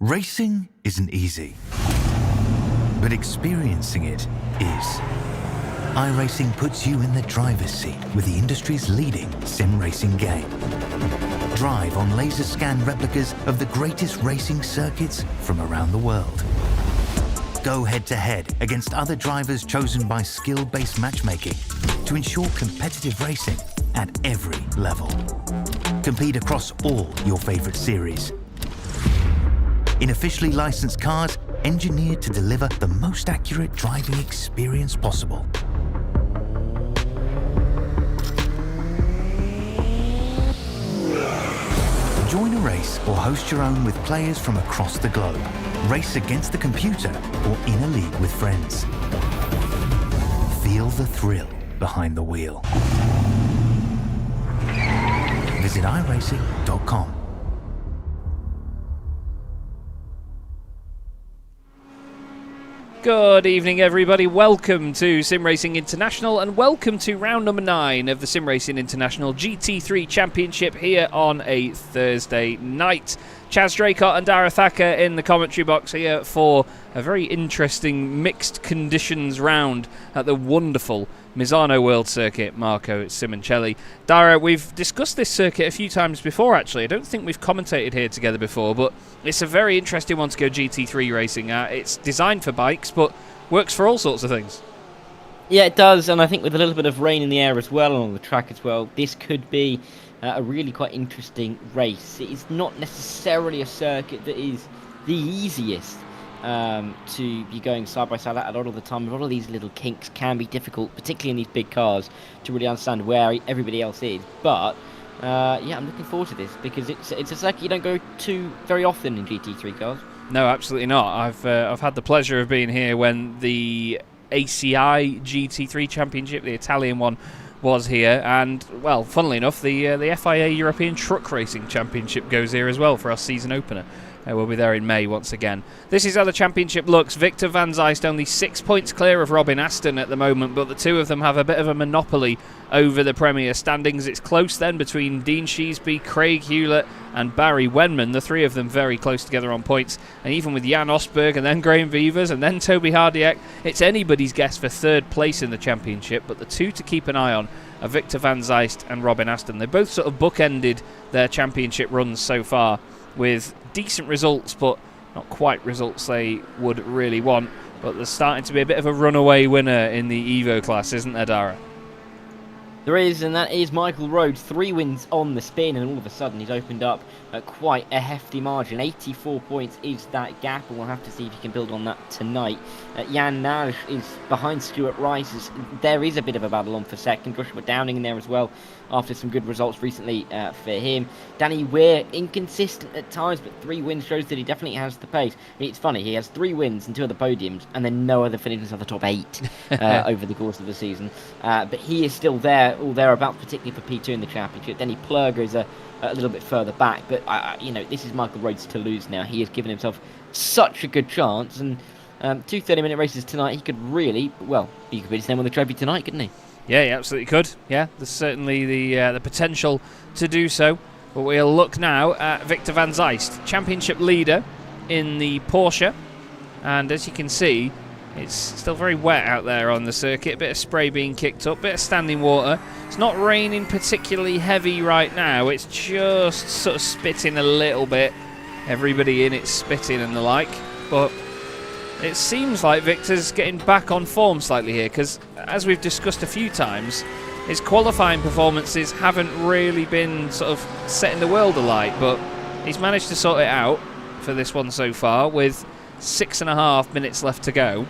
Racing isn't easy, but experiencing it is. iRacing puts you in the driver's seat with the industry's leading sim racing game. Drive on laser scan replicas of the greatest racing circuits from around the world. Go head-to-head against other drivers chosen by skill-based matchmaking to ensure competitive racing at every level. Compete across all your favorite series. In officially licensed cars, engineered to deliver the most accurate driving experience possible. Join a race or host your own with players from across the globe. Race against the computer or in a league with friends. Feel the thrill behind the wheel. Visit iRacing.com. Good evening, everybody. Welcome to SimRacing International and welcome to round number 9 of the SimRacing International GT3 Championship here on a Thursday night. Chaz Draycott and Dara Thacker in the commentary box here for a very interesting mixed conditions round at the wonderful Misano World Circuit. Marco Simoncelli. Dara, we've discussed this circuit a few times before, actually. I don't think we've commentated here together before, but it's a very interesting one to go GT3 racing at. It's designed for bikes, but works for all sorts of things. Yeah, it does, and I think with a little bit of rain in the air as well, and on the track as well, this could be a really quite interesting race. It is not necessarily a circuit that is the easiest to be going side by side at a lot of the time. A lot of these little kinks can be difficult, particularly in these big cars, to really understand where everybody else is. But yeah, I'm looking forward to this because it's a circuit you don't go to very often in GT3 cars. No, absolutely not. I've had the pleasure of being here when the ACI GT3 Championship, the Italian one, was here, and well, funnily enough, the FIA European Truck Racing Championship goes here as well for our season opener. We'll be there in May once again. This is how the championship looks. Victor Van Zyst only 6 points clear of Robin Aston at the moment, but the two of them have a bit of a monopoly over the Premier standings. It's close then between Dean Sheasby, Craig Hewlett and Barry Wenman. The three of them very close together on points. And even with Jan Osberg and then Graham Vevers and then Toby Hardiek, it's anybody's guess for third place in the championship. But the two to keep an eye on are Victor Van Zyst and Robin Aston. They both sort of bookended their championship runs so far with decent results, but not quite results they would really want. But there's starting to be a bit of a runaway winner in the Evo class, isn't there, Dara? There is, and that is Michael Rhodes. 3 wins on the spin, and all of a sudden he's opened up quite a hefty margin. 84 points is that gap, and we'll have to see if he can build on that tonight. Jan Naj is behind Stuart Rice. There is a bit of a battle on for second. Joshua Downing in there as well, after some good results recently for him. Danny Weir, inconsistent at times, but 3 wins shows that he definitely has the pace. I mean, it's funny, he has 3 wins and 2 other podiums, and then no other finishes of the top 8 over the course of the season. But he is still there, all thereabouts, particularly for P2 in the championship. Denny Plurger is a little bit further back, but this is Michael Rhodes to lose now. He has given himself such a good chance, and 2 30-minute races tonight, he could really, well, he could put his name on the trophy tonight, couldn't he? Yeah, he absolutely could. Yeah, there's certainly the potential to do so. But we'll look now at Victor Van Zyst, championship leader in the Porsche, and as you can see, it's still very wet out there on the circuit. A bit of spray being kicked up, bit of standing water. It's not raining particularly heavy right now. It's just sort of spitting a little bit. Everybody in it's spitting and the like. But it seems like Victor's getting back on form slightly here, because as we've discussed a few times, his qualifying performances haven't really been sort of setting the world alight. But he's managed to sort it out for this one so far with 6.5 minutes left to go.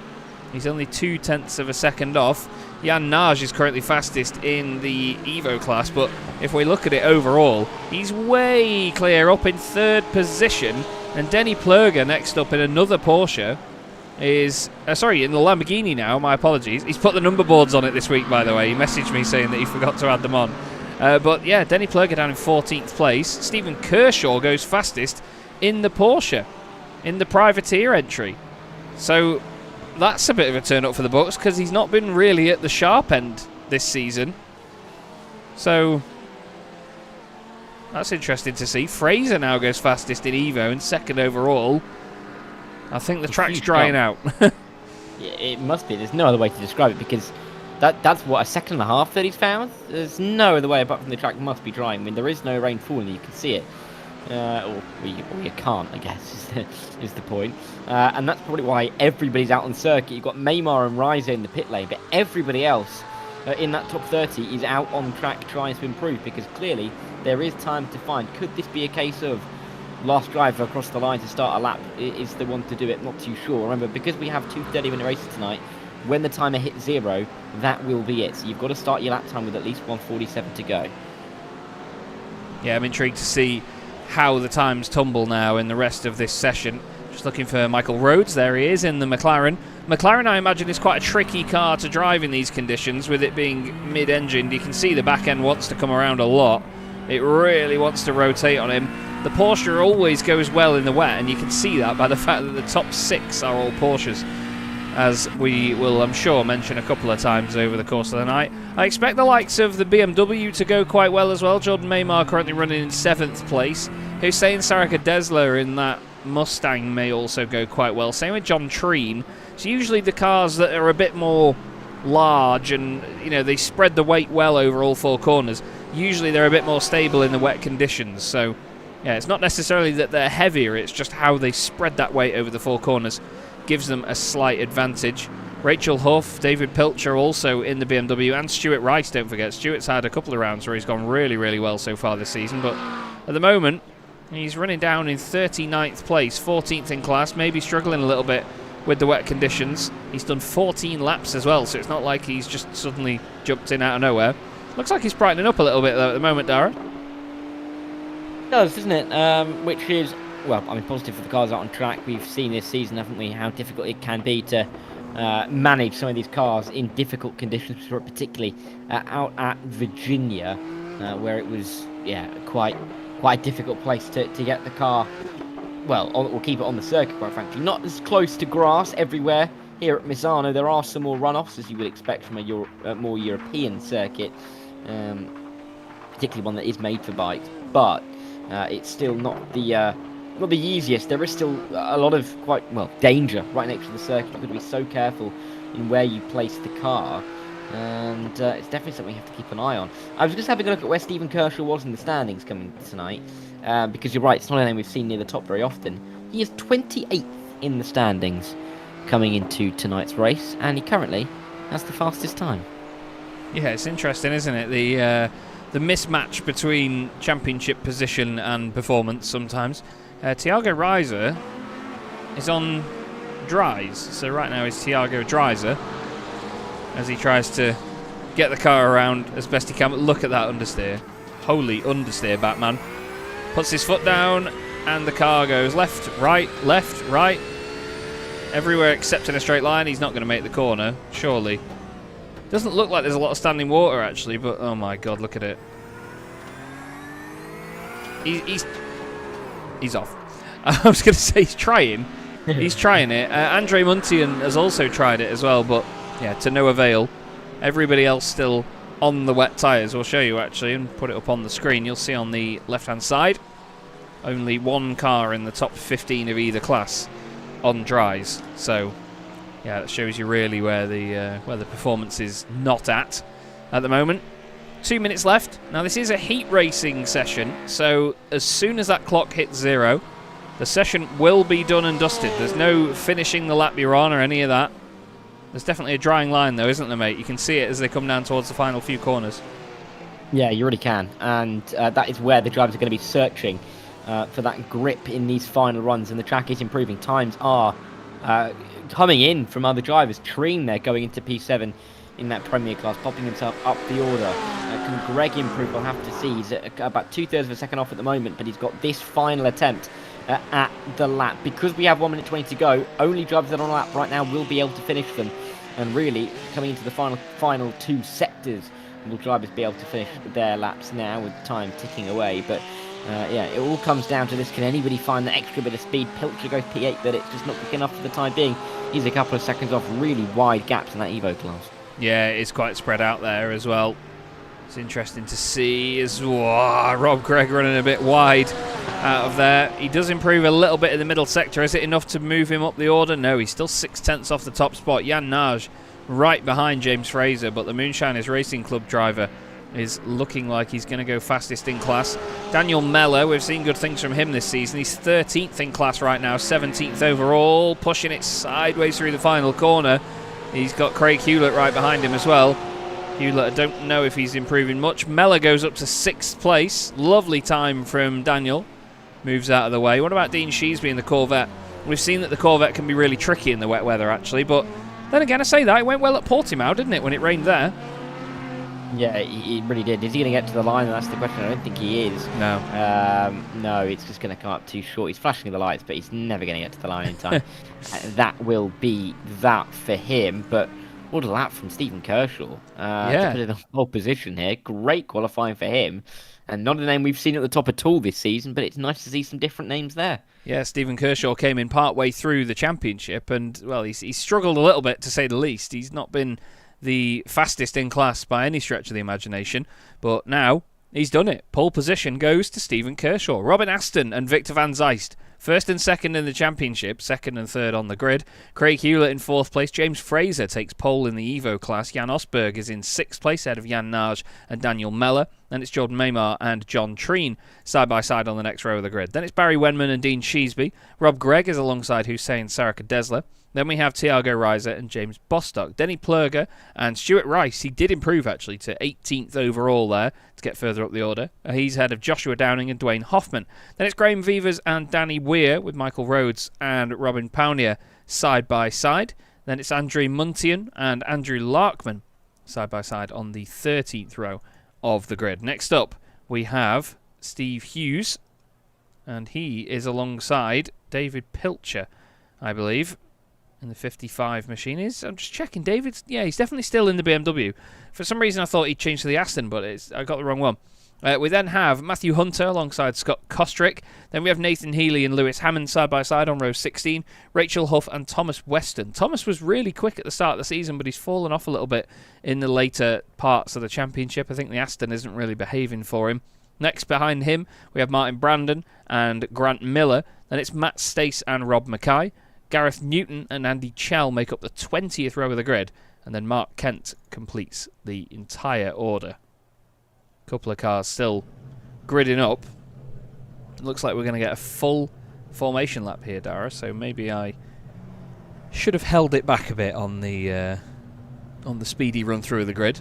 He's only 0.2 of a second off. Jan Naj is currently fastest in the Evo class, but if we look at it overall, he's way clear, up in 3rd position. And Denny Plurger next up in another Porsche is... sorry, in the Lamborghini now, my apologies. He's put the number boards on it this week, by the way. He messaged me saying that he forgot to add them on. But yeah, Denny Plurger down in 14th place. Stephen Kershaw goes fastest in the Porsche, in the privateer entry. So that's a bit of a turn up for the books, because he's not been really at the sharp end this season. So that's interesting to see. Fraser now goes fastest in Evo and 2nd overall. I think the track's drying out. Yeah, it must be. There's no other way to describe it, because that's what, 1.5 seconds that he's found? There's no other way apart from the track must be drying. I mean, there is no rain falling, you can see it. Or you can't, I guess, is the point. And that's probably why everybody's out on circuit. You've got Maymar and Rize in the pit lane, but everybody else in that top 30 is out on track trying to improve, because clearly there is time to find. Could this be a case of last driver across the line to start a lap is the one to do it? Not too sure. Remember, because we have 2 30-minute races tonight, when the timer hits 0, that will be it. So you've got to start your lap time with at least 1:47 to go. Yeah, I'm intrigued to see how the times tumble now in the rest of this session. Just looking for Michael Rhodes. There he is in the McLaren. McLaren, I imagine, is quite a tricky car to drive in these conditions, with it being mid-engined. You can see the back end wants to come around a lot. It really wants to rotate on him. The Porsche always goes well in the wet, and you can see that by the fact that the top 6 are all Porsches, as we will, I'm sure, mention a couple of times over the course of the night. I expect the likes of the BMW to go quite well as well. Jordan Maymar currently running in 7th place. Hussein Saraka Desler in that Mustang may also go quite well. Same with John Treen. It's usually the cars that are a bit more large and, you know, they spread the weight well over all 4 corners. Usually they're a bit more stable in the wet conditions. So, yeah, it's not necessarily that they're heavier, it's just how they spread that weight over the 4 corners gives them a slight advantage. Rachel Huff, David Pilcher also in the BMW, and Stuart Rice, don't forget. Stuart's had a couple of rounds where he's gone really, really well so far this season, but at the moment he's running down in 39th place, 14th in class, maybe struggling a little bit with the wet conditions. He's done 14 laps as well, so it's not like he's just suddenly jumped in out of nowhere. Looks like he's brightening up a little bit though at the moment, Dara. It does, doesn't it? Which is, well, I mean, positive for the cars out on track. We've seen this season, haven't we, how difficult it can be to manage some of these cars in difficult conditions, particularly out at Virginia, where it was quite a difficult place to get the car. Well, we'll keep it on the circuit, quite frankly. Not as close to grass everywhere. Here at Misano, there are some more runoffs, as you would expect from a more European circuit, particularly one that is made for bikes. But it's still not the easiest. There is still a lot of danger right next to the circuit. You've got to be so careful in where you place the car, and it's definitely something you have to keep an eye on. I was just having a look at where Stephen Kershaw was in the standings coming tonight, because you're right, it's not a name we've seen near the top very often. He is 28th in the standings coming into tonight's race, and he currently has the fastest time. Yeah, it's interesting, isn't it? The mismatch between championship position and performance sometimes. Thiago Reiser is on dries, so right now is Thiago Dreiser as he tries to get the car around as best he can. But look at that understeer. Holy understeer, Batman. Puts his foot down and the car goes left, right, everywhere except in a straight line. He's not going to make the corner, surely. Doesn't look like there's a lot of standing water actually, but oh my god, look at it. He's off. I was going to say he's trying. He's trying it. Andre Muntian has also tried it as well, but yeah, to no avail. Everybody else still on the wet tyres. We'll show you actually and put it up on the screen. You'll see on the left-hand side, only one car in the top 15 of either class on dries. So yeah, that shows you really where the performance is not at the moment. 2 minutes left. Now this is a heat racing session, so as soon as that clock hits 0, the session will be done and dusted. There's no finishing the lap you're on or any of that. There's definitely a drying line though, isn't there, mate? You can see it as they come down towards the final few corners. Yeah, you really can, and that is where the drivers are going to be searching for that grip in these final runs, and the track is improving. Times are coming in from other drivers. Treen there going into P7 in that Premier class, popping himself up the order. Can Greg improve? We'll have to see. He's at about 2/3 of a second off at the moment, but he's got this final attempt at the lap. Because we have 1 minute 20 to go, only drivers that are on a lap right now will be able to finish them. And really, coming into the final two sectors, will drivers be able to finish their laps now with time ticking away. But yeah, it all comes down to this. Can anybody find the extra bit of speed? Pilcher goes P8, but it's just not quick enough for the time being. He's a couple of seconds off. Really wide gaps in that Evo class. Yeah, it's quite spread out there as well. It's interesting to see as Rob Gregg running a bit wide out of there. He does improve a little bit in the middle sector. Is it enough to move him up the order? No, he's still 6/10 off the top spot. Jan Nage right behind James Fraser, but the Moonshiners Racing Club driver is looking like he's going to go fastest in class. Daniel Mellor, we've seen good things from him this season. He's 13th in class right now, 17th overall, pushing it sideways through the final corner. He's got Craig Hewlett right behind him as well. Hewlett, I don't know if he's improving much. Mellor goes up to 6th place. Lovely time from Daniel. Moves out of the way. What about Dean Sheesby in the Corvette? We've seen that the Corvette can be really tricky in the wet weather, actually. But then again, I say that. It went well at Portimao, didn't it, when it rained there? Yeah, he really did. Is he going to get to the line? That's the question. I don't think he is. No. No, it's just going to come up too short. He's flashing the lights, but he's never going to get to the line in time. That will be that for him. But what a lap from Stephen Kershaw. To put it in the whole position here. Great qualifying for him. And not a name we've seen at the top at all this season, but it's nice to see some different names there. Yeah, Stephen Kershaw came in part-way through the championship, and, well, he's struggled a little bit, to say the least. He's not been the fastest in class by any stretch of the imagination, but now he's done it. Pole position goes to Stephen Kershaw. Robin Aston and Victor van Zeist, first and second in the championship, second and third on the grid. Craig Hewlett in 4th place. James Fraser takes pole in the Evo class. Jan Osberg is in 6th place ahead of Jan Nage and Daniel Mellor. Then it's Jordan Maymar and John Treen side by side on the next row of the grid. Then it's Barry Wenman and Dean Sheesby. Rob Gregg is alongside Hussein Saraka Desler. Then we have Thiago Reiser and James Bostock. Denny Plurger and Stuart Rice. He did improve, actually, to 18th overall there to get further up the order. He's ahead of Joshua Downing and Dwayne Hoffman. Then it's Graham Vivers and Danny Weir with Michael Rhodes and Robin Paunier side by side. Then it's Andre Muntian and Andrew Larkman side by side on the 13th row of the grid. Next up, we have Steve Hughes, and he is alongside David Pilcher, I believe. in the 55 machine is. I'm just checking. David's, yeah, he's definitely still in the BMW. For some reason, I thought he'd changed to the Aston, but I got the wrong one. We then have Matthew Hunter alongside Scott Kostrick. Then we have Nathan Healy and Lewis Hammond side by side on row 16. Rachel Huff and Thomas Weston. Thomas was really quick at the start of the season, but he's fallen off a little bit in the later parts of the championship. I think the Aston isn't really behaving for him. Next behind him, we have Martin Brandon and Grant Miller. Then it's Matt Stace and Rob Mackay. Gareth Newton and Andy Chell make up the 20th row of the grid. And then Mark Kent completes the entire order. Couple of cars still gridding up. It looks like we're going to get a full formation lap here, Dara, so maybe I should have held it back a bit on the speedy run through of the grid.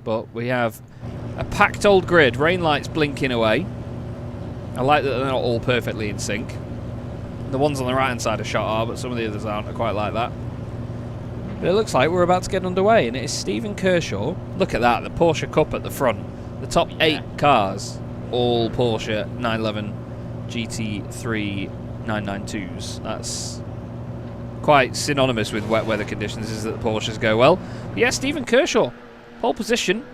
But we have a packed old grid, rain lights blinking away. I like that they're not all perfectly in sync. The ones on the right hand side of shot are, but some of the others aren't. I quite like that. But it looks like we're about to get underway, and it is Stephen Kershaw. Look at that, the Porsche Cup at the front. The top 8 cars, all Porsche 911 GT3 992s. That's quite synonymous with wet weather conditions, is that the Porsches go well. But yeah, Stephen Kershaw, pole position.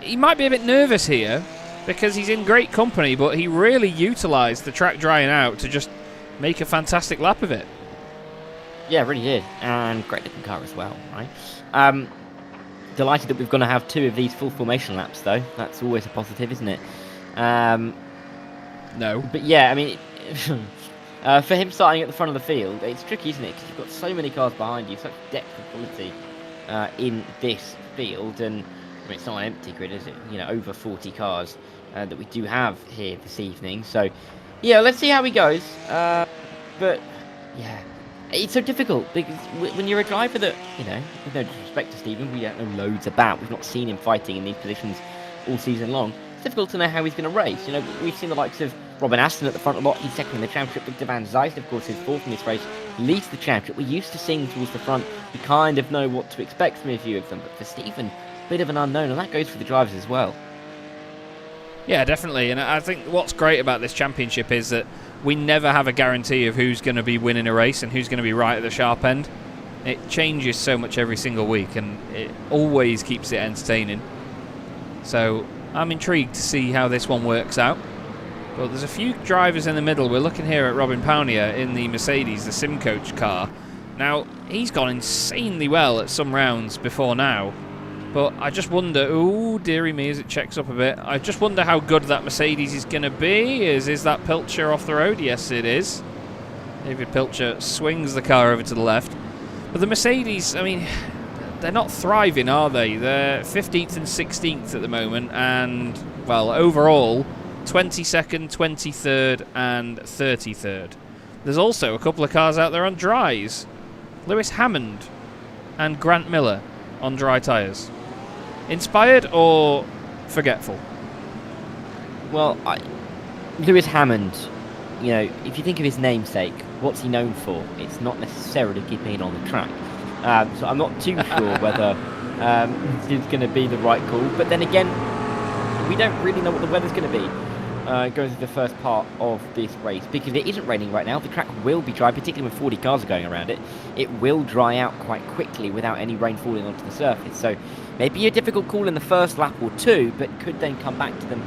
He might be a bit nervous here because he's in great company, but he really utilised the track drying out to just make a fantastic lap of it. Yeah, really did. And great looking car as well, right? Delighted that we're going to have 2 of these full formation laps, though. That's always a positive, isn't it? No. But yeah, I mean, for him starting at the front of the field, it's tricky, isn't it? Because you've got so many cars behind you, such depth of quality in this field. And I mean, it's not an empty grid, is it? You know, over 40 cars that we do have here this evening. So, yeah, let's see how he goes. But, yeah. It's so difficult because when you're a driver that, you know, with no disrespect to Stephen, we don't know loads about. We've not seen him fighting in these positions all season long. It's difficult to know how he's going to race. You know, we've seen the likes of Robin Aston at the front a lot. He's second in the championship. Victor Van Zijst, of course, is 4th in this race. Leads the championship. We're used to seeing towards the front. We kind of know what to expect from a few of them. But for Stephen, a bit of an unknown, and that goes for the drivers as well. Yeah, definitely. And I think what's great about this championship is that we never have a guarantee of who's going to be winning a race and who's going to be right at the sharp end. It changes so much every single week, and it always keeps it entertaining. So I'm intrigued to see how this one works out. But there's a few drivers in the middle. We're looking here at Robin Paunier in the Mercedes, the Sim Coach car. Now, he's gone insanely well at some rounds before now. But I just wonder, ooh, dearie me, as it checks up a bit. I just wonder how good that Mercedes is going to be. Is that Pilcher off the road? Yes, it is. David Pilcher swings the car over to the left. But the Mercedes, I mean, they're not thriving, are they? They're 15th and 16th at the moment. And, well, overall, 22nd, 23rd, and 33rd. There's also a couple of cars out there on dries. Lewis Hammond and Grant Miller on dry tyres. Inspired or forgetful? Well, Lewis Hammond, you know, if you think of his namesake, what's he known for? It's not necessarily keeping it on the track. So I'm not too sure whether this is going to be the right call. But then again, we don't really know what the weather's going to be going through the first part of this race. Because it isn't raining right now, the track will be dry, particularly when 40 cars are going around it. It will dry out quite quickly without any rain falling onto the surface. So maybe a difficult call in the first lap or two, but could then come back to them,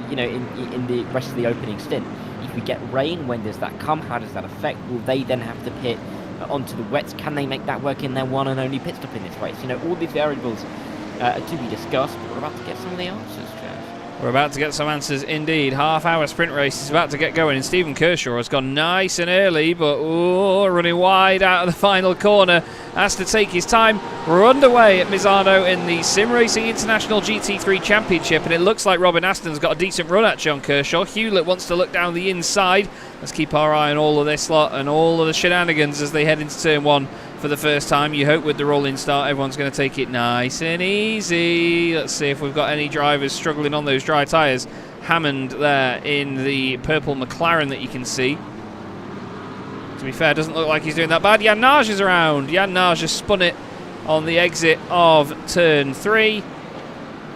you know, in the rest of the opening stint. If we get rain, when does that come? How does that affect? Will they then have to pit onto the wets? Can they make that work in their one and only pit stop in this race? You know, all these variables are to be discussed, but we're about to get some of the answers, Chaz. We're about to get some answers indeed. Half-hour sprint race is about to get going, and Stephen Kershaw has gone nice and early, but running wide out of the final corner. Has to take his time. We're underway at Misano in the SimRacing International GT3 Championship, and it looks like Robin Aston's got a decent run at John Kershaw. Hewlett wants to look down the inside. Let's keep our eye on all of this lot and all of the shenanigans as they head into turn 1 for the first time. You hope with the rolling start everyone's going to take it nice and easy. Let's see if we've got any drivers struggling on those dry tyres. Hammond there in the purple McLaren that you can see. To be fair, doesn't look like he's doing that bad. Jan Nage is around. Jan Nage has spun it on the exit of turn 3.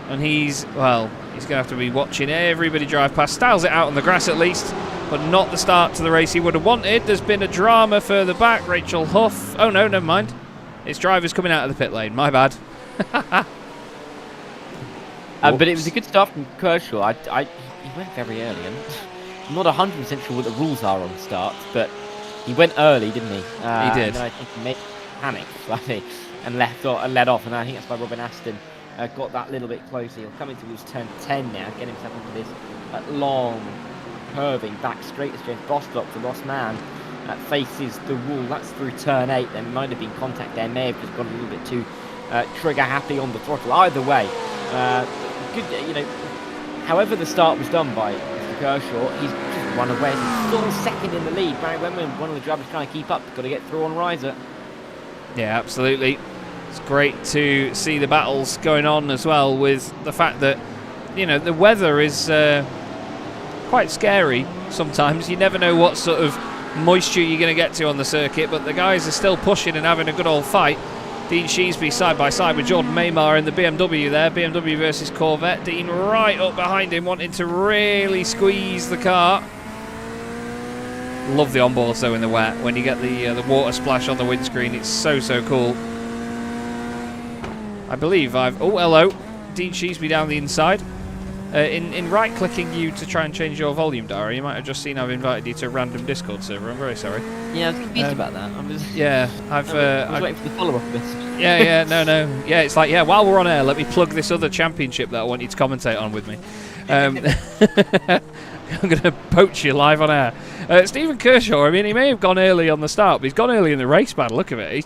And he's going to have to be watching everybody drive past. Styles it out on the grass at least. but not the start to the race he would have wanted. There's been a drama further back. Rachel Huff. Oh no, never mind. It's drivers coming out of the pit lane. My bad. But it was a good start from Kershaw. He went very early. I'm not 100% sure what the rules are on starts, but he went early, didn't he? He did. And then I think he made panic slightly and led off, and I think that's why Robin Aston got that little bit closer. He'll come into his turn 10 now, get himself into this long, curving back straight as James Bostock, the lost man, faces the wall. That's through turn 8. There might have been contact there, may have just gone a little bit too trigger happy on the throttle. Either way, good. However the start was done by Mr. Kershaw, he's just run away. He's still second in the lead. Barry Wentman, one of the drivers trying to keep up, got to get through on riser. Yeah, absolutely. It's great to see the battles going on as well, with the fact that, the weather is quite scary sometimes. You never know what sort of moisture you're going to get to on the circuit, but the guys are still pushing and having a good old fight. Dean Sheesby side by side with Jordan Maymar in the BMW there. BMW versus Corvette. Dean right up behind him, wanting to really squeeze the car. Love the onboards though in the wet. When you get the water splash on the windscreen, it's so cool. I believe oh, hello. Dean Sheesby down the inside. In right-clicking you to try and change your volume dial, you might have just seen I've invited you to a random Discord server. I'm very sorry. Yeah, I was confused about that. I was waiting for the follow-up of this. No. Yeah, it's like, while we're on air, let me plug this other championship that I want you to commentate on with me. I'm going to poach you live on air. Stephen Kershaw, I mean, he may have gone early on the start, but he's gone early in the race by the look of it. He's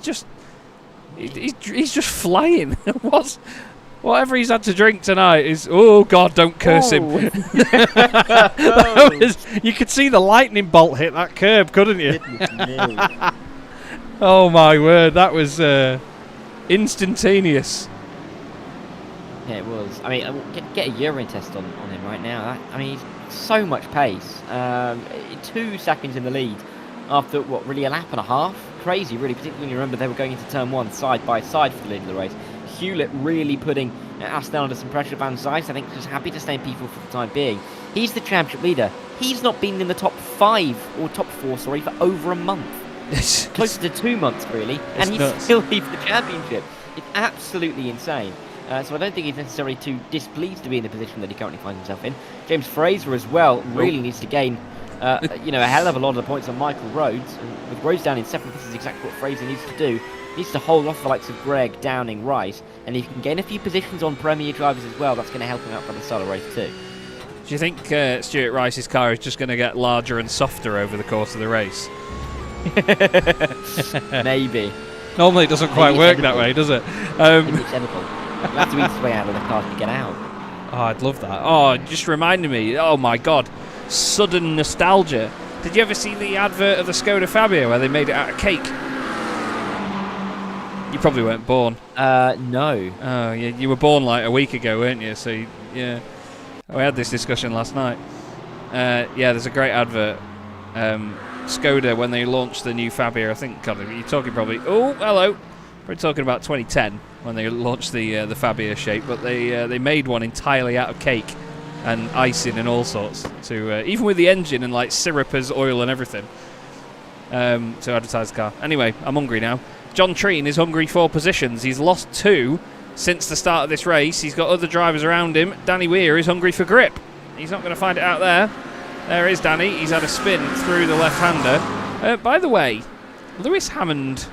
just flying. Whatever he's had to drink tonight is... Oh, God, don't curse him. You could see the lightning bolt hit that curb, couldn't you? Oh, my word. That was instantaneous. Yeah, it was. I mean, get a urine test on him right now. He's so much pace. 2 seconds in the lead after, really, a lap and a half? Crazy, really, particularly when you remember they were going into turn 1 side by side for the lead of the race. Hewlett really putting Aston under some pressure. Van Zeiss, I think, just happy to stay in P4 for the time being. He's the championship leader. He's not been in the top 5 or top 4, for over a month. Closer to 2 months, really. And he still leads the championship. It's absolutely insane. So I don't think he's necessarily too displeased to be in the position that he currently finds himself in. James Fraser as well really needs to gain a hell of a lot of the points on Michael Rhodes. And with Rhodes down in 7th, this is exactly what Fraser needs to do. He needs to hold off the likes of Greg, Downing, Rice, and if he can gain a few positions on Premier drivers as well, that's going to help him out for the start of the race too. Do you think Stuart Rice's car is just going to get larger and softer over the course of the race? Maybe. Normally it doesn't quite work that way, does it? Maybe it's edible. He'll have to eat his way out of the car to get out. Oh, I'd love that. Oh, it just reminded me. Oh my God, sudden nostalgia. Did you ever see the advert of the Skoda Fabia where they made it out of cake? You probably weren't born. No. Oh, yeah, you were born like a week ago, weren't you? So, yeah. We had this discussion last night. Yeah, there's a great advert. Skoda, when they launched the new Fabia, I think, God, you're talking probably... Oh, hello. We're talking about 2010 when they launched the Fabia shape, but they made one entirely out of cake and icing and all sorts, to even with the engine and like syrup as oil and everything, to advertise the car. Anyway, I'm hungry now. John Treen is hungry for positions. He's lost 2 since the start of this race. He's got other drivers around him. Danny Weir is hungry for grip. He's not going to find it out there. There is Danny. He's had a spin through the left-hander. By the way, Lewis Hammond...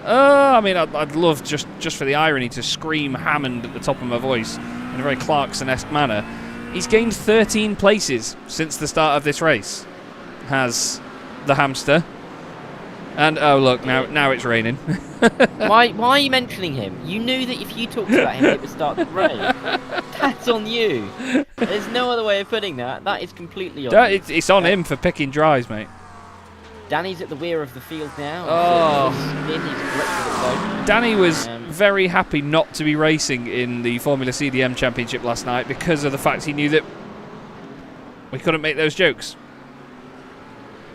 I mean, I'd love, just for the irony, to scream Hammond at the top of my voice in a very Clarkson-esque manner. He's gained 13 places since the start of this race. Has the hamster. And, oh, look, now it's raining. Why are you mentioning him? You knew that if you talked about him, it would start to rain. That's on you. There's no other way of putting that. That is completely on you. It's on him for picking dries, mate. Danny's at the rear of the field now. Oh. Danny was very happy not to be racing in the Formula CDM Championship last night because of the fact he knew that we couldn't make those jokes.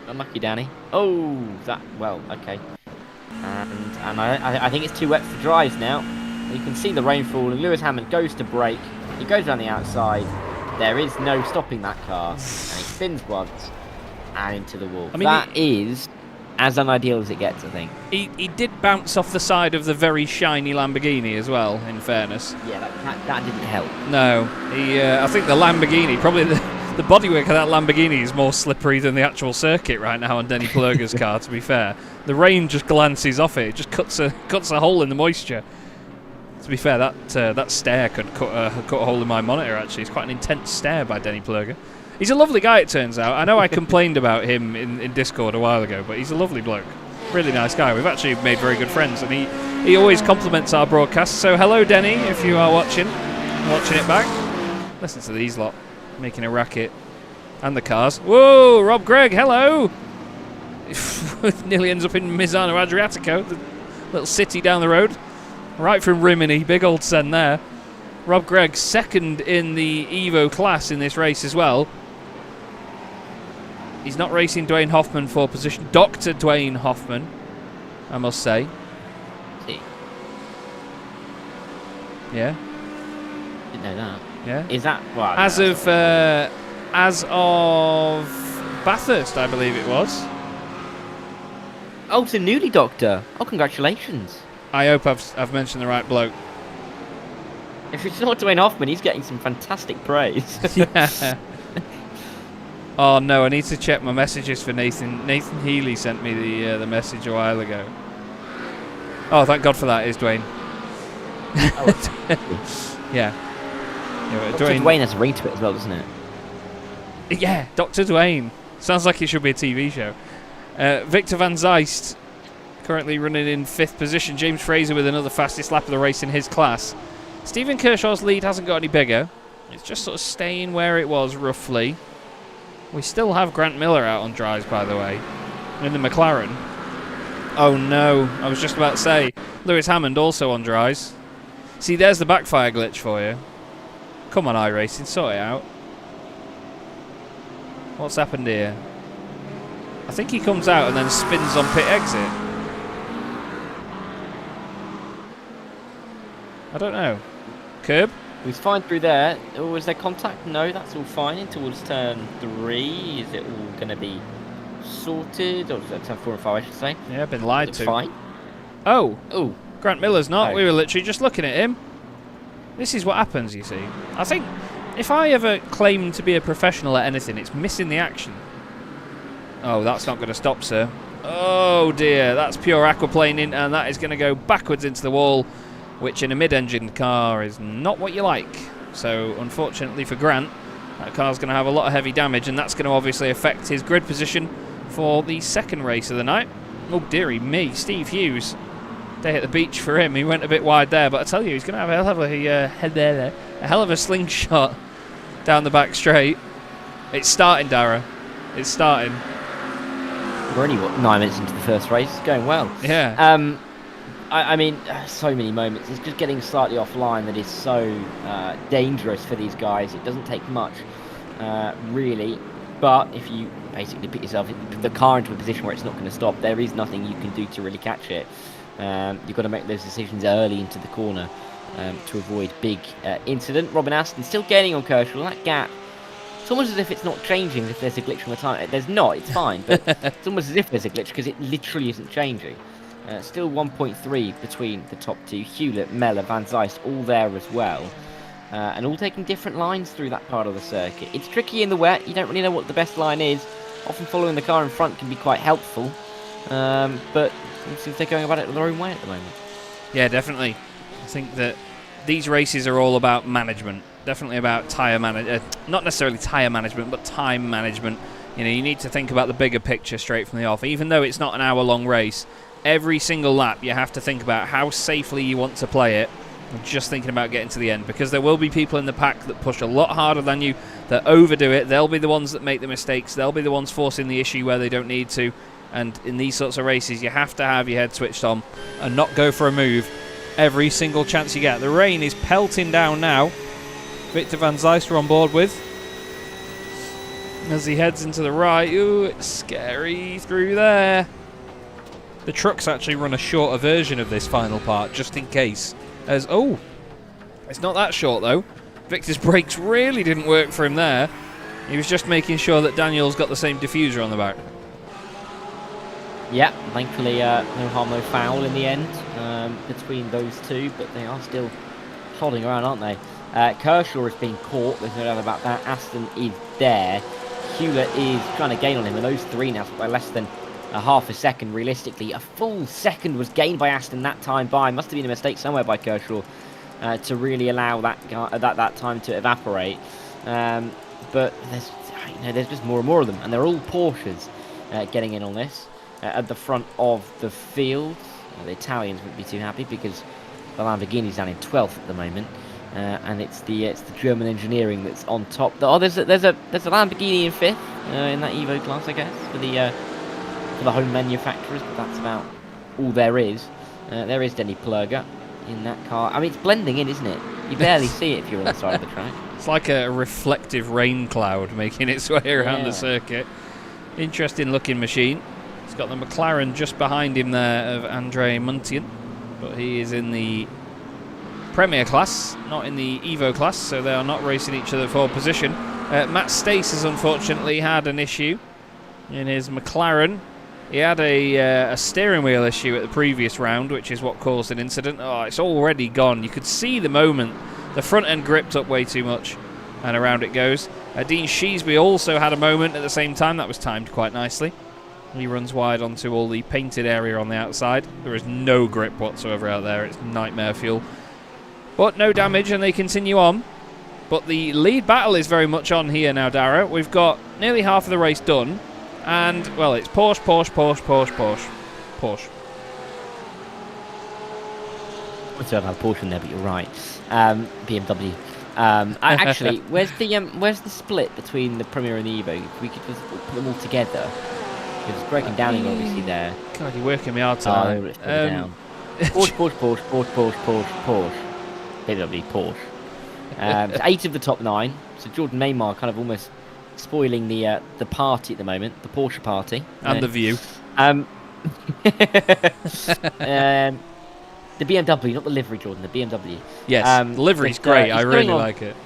Unlucky Danny. Oh, okay. And I think it's too wet for dries now. You can see the rainfall, and Lewis Hammond goes to brake. He goes down the outside. There is no stopping that car. And he spins once and into the wall. I mean, that is as unideal as it gets, I think. He did bounce off the side of the very shiny Lamborghini as well, in fairness. Yeah, that didn't help. No. I think the Lamborghini, probably the bodywork of that Lamborghini is more slippery than the actual circuit right now on Denny Plurger's car, to be fair. The rain just glances off it. It just cuts a hole in the moisture. To be fair, that stare could cut a hole in my monitor, actually. It's quite an intense stare by Denny Plurger. He's a lovely guy, it turns out. I know I complained about him in Discord a while ago, but he's a lovely bloke. Really nice guy. We've actually made very good friends, and he always compliments our broadcast. So hello, Denny, if you are watching it back. Listen to these lot making a racket. And the cars. Whoa, Rob Gregg, hello! Nearly ends up in Misano Adriatico, the little city down the road. Right from Rimini, big old sen there. Rob Gregg, second in the Evo class in this race as well. He's not racing Dwayne Hoffman for position. Dr. Dwayne Hoffman, I must say. Yeah. Didn't know that. Yeah. Is that right? As of Bathurst, I believe it was. Oh, it's a newly doctor. Oh, congratulations. I hope I've mentioned the right bloke. If it's not Dwayne Hoffman, he's getting some fantastic praise. Yeah. Oh no, I need to check my messages for Nathan. Nathan Healy sent me the message a while ago. Oh, thank God for that. Is Dwayne? Oh, yeah. Dwayne has a ring to it as well, doesn't it? Yeah, Dr. Dwayne. Sounds like it should be a TV show. Victor Van Zeist currently running in 5th position. James Fraser with another fastest lap of the race in his class. Stephen Kershaw's lead hasn't got any bigger. It's just sort of staying where it was, roughly. We still have Grant Miller out on drives, by the way, in the McLaren. Oh no, I was just about to say, Lewis Hammond also on drives. See, there's the backfire glitch for you. Come on, iRacing, sort it out. What's happened here? I think he comes out and then spins on pit exit. I don't know. Curb? He's fine through there. Oh, was there contact? No, that's all fine in towards turn 3. Is it all going to be sorted? Or is that turn 4 and 5, I should say? Yeah, been lied to. Fine. Oh. Oh. Grant Miller's not. Oh. We were literally just looking at him. This is what happens, you see. I think if I ever claim to be a professional at anything, it's missing the action. Oh, that's not going to stop, sir. Oh, dear. That's pure aquaplaning, and that is going to go backwards into the wall, which in a mid-engine car is not what you like. So, unfortunately for Grant, that car's going to have a lot of heavy damage, and that's going to obviously affect his grid position for the second race of the night. Oh, dearie me. Steve Hughes. Day at the beach for him. He went a bit wide there, but I tell you, he's going to have a hell of a slingshot down the back straight. It's starting, Dara. It's starting. We're only, 9 minutes into the first race. It's going well. Yeah. I mean, so many moments. It's just getting slightly offline that is so dangerous for these guys. It doesn't take much, really. But if you basically put the car into a position where it's not going to stop, there is nothing you can do to really catch it. You've got to make those decisions early into the corner to avoid big incident. Robin Aston still gaining on Kershaw. That gap, it's almost as if it's not changing if there's a glitch on the time. There's not, it's fine, but it's almost as if there's a glitch because it literally isn't changing. Still 1.3 between the top two. Hewlett, Mellor, Van Zeist all there as well. And all taking different lines through that part of the circuit. It's tricky in the wet. You don't really know what the best line is. Often following the car in front can be quite helpful. But it seems they're going about it their own way at the moment. Yeah, definitely. I think that these races are all about management. Definitely about tyre management. Not necessarily tyre management, but time management. You know, you need to think about the bigger picture straight from the off. Even though it's not an hour-long race, every single lap you have to think about how safely you want to play it. And just thinking about getting to the end, because there will be people in the pack that push a lot harder than you, that overdo it. They'll be the ones that make the mistakes. They'll be the ones forcing the issue where they don't need to. And in these sorts of races, you have to have your head switched on and not go for a move every single chance you get. The rain is pelting down now. Victor Van Zeist are on board with. As he heads into the right. Ooh, it's scary through there. The trucks actually run a shorter version of this final part, just in case. Oh, it's not that short, though. Victor's brakes really didn't work for him there. He was just making sure that Daniel's got the same diffuser on the back. Yeah, thankfully no harm, no foul in the end between those two, but they are still plodding around, aren't they? Kershaw is being caught, there's no doubt about that. Aston is there. Hewlett is trying to gain on him, and those three now by less than a half a second realistically. A full second was gained by Aston that time by. Must have been a mistake somewhere by Kershaw to really allow that time to evaporate. But there's just more and more of them, and they're all Porsches getting in on this at the front of the field. The Italians wouldn't be too happy because the Lamborghini's down in 12th at the moment, and it's the German engineering that's on top. Oh, there's a Lamborghini in 5th in that Evo class, I guess, for the home manufacturers, but that's about all there is. There is Denny Plurger in that car. I mean, it's blending in, isn't it? You barely see it if you're on the side of the track. It's like a reflective rain cloud making its way around the circuit. Interesting looking machine. He's got the McLaren just behind him there of Andre Muntian, but he is in the Premier class, not in the Evo class, so they are not racing each other for position. Matt Stace has unfortunately had an issue in his McLaren. He had a steering wheel issue at the previous round, which is what caused an incident. Oh, it's already gone. You could see the moment. The front end gripped up way too much, and around it goes. Dean Sheesby also had a moment at the same time. That was timed quite nicely. He runs wide onto all the painted area on the outside. There is no grip whatsoever out there. It's nightmare fuel. But no damage, and they continue on. But the lead battle is very much on here now, Dara. We've got nearly half of the race done. And, well, it's Porsche, Porsche, Porsche, Porsche, Porsche, Porsche. I don't have Porsche in there, but you're right. BMW. Actually, where's the split between the Premier and the Evo? If we could just put them all together. Because Greg and Downing are obviously there. God, you're working me hard tonight. Let's put it down. Porsche, Porsche, Porsche, Porsche, Porsche, Porsche, Porsche. BMW, Porsche. So 8 of the top 9. So Jordan Maymar kind of almost spoiling the party at the moment, the Porsche party. And the view. The BMW, not the livery, Jordan, the BMW. Yes, the livery's great. I really like it.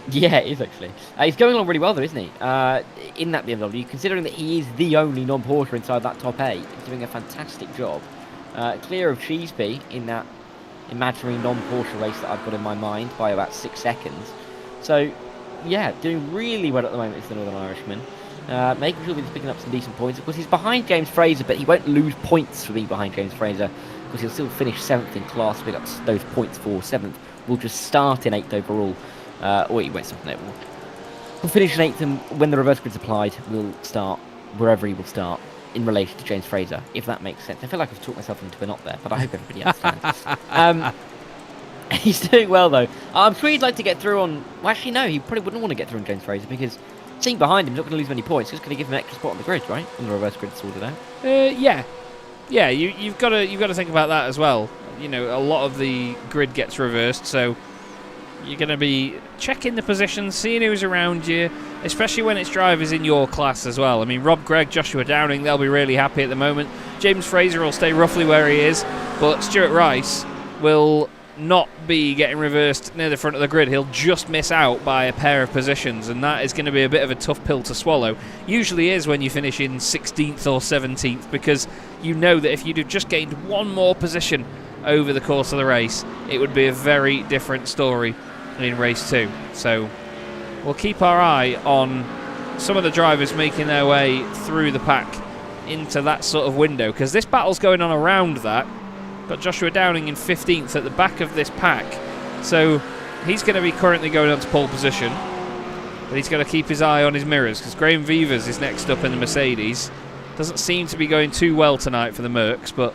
Yeah, it is actually. He's going along really well though, isn't he? In that BMW, considering that he is the only non-Porsche inside that top 8, he's doing a fantastic job. Clear of Sheesby in that imaginary non-Porsche race that I've got in my mind by about 6 seconds. So, yeah, doing really well at the moment is the Northern Irishman. Making sure that he's picking up some decent points. Of course, he's behind James Fraser, but he won't lose points for being behind James Fraser, because he'll still finish 7th in class, pick up those points for 7th. We'll just start in 8th overall. Or he won't start in 8th. We'll finish in 8th, and when the reverse grid's applied, we'll start wherever he will start in relation to James Fraser, if that makes sense. I feel like I've talked myself into a knot there, but I hope everybody understands. He's doing well, though. I'm sure he'd like to get through on... Well, actually, no, he probably wouldn't want to get through on James Fraser, because seeing behind him, he's not going to lose many points. He's just going to give him an extra spot on the grid, right? When the reverse grid's sorted out. Yeah. Yeah, you've got to think about that as well. You know, a lot of the grid gets reversed, so you're going to be checking the positions, seeing who's around you, especially when it's drivers in your class as well. I mean, Rob Gregg, Joshua Downing, they'll be really happy at the moment. James Fraser will stay roughly where he is, but Stuart Rice will not be getting reversed near the front of the grid. He'll just miss out by a pair of positions, and that is going to be a bit of a tough pill to swallow. Usually is when you finish in 16th or 17th, because you know that if you'd have just gained one more position over the course of the race, it would be a very different story in race 2. So we'll keep our eye on some of the drivers making their way through the pack into that sort of window, because this battle's going on around that. Got Joshua Downing in 15th at the back of this pack, so he's going to be currently going on to pole position, but he's got to keep his eye on his mirrors, because Graham Vivers is next up in the Mercedes. Doesn't seem to be going too well tonight for the Mercs, but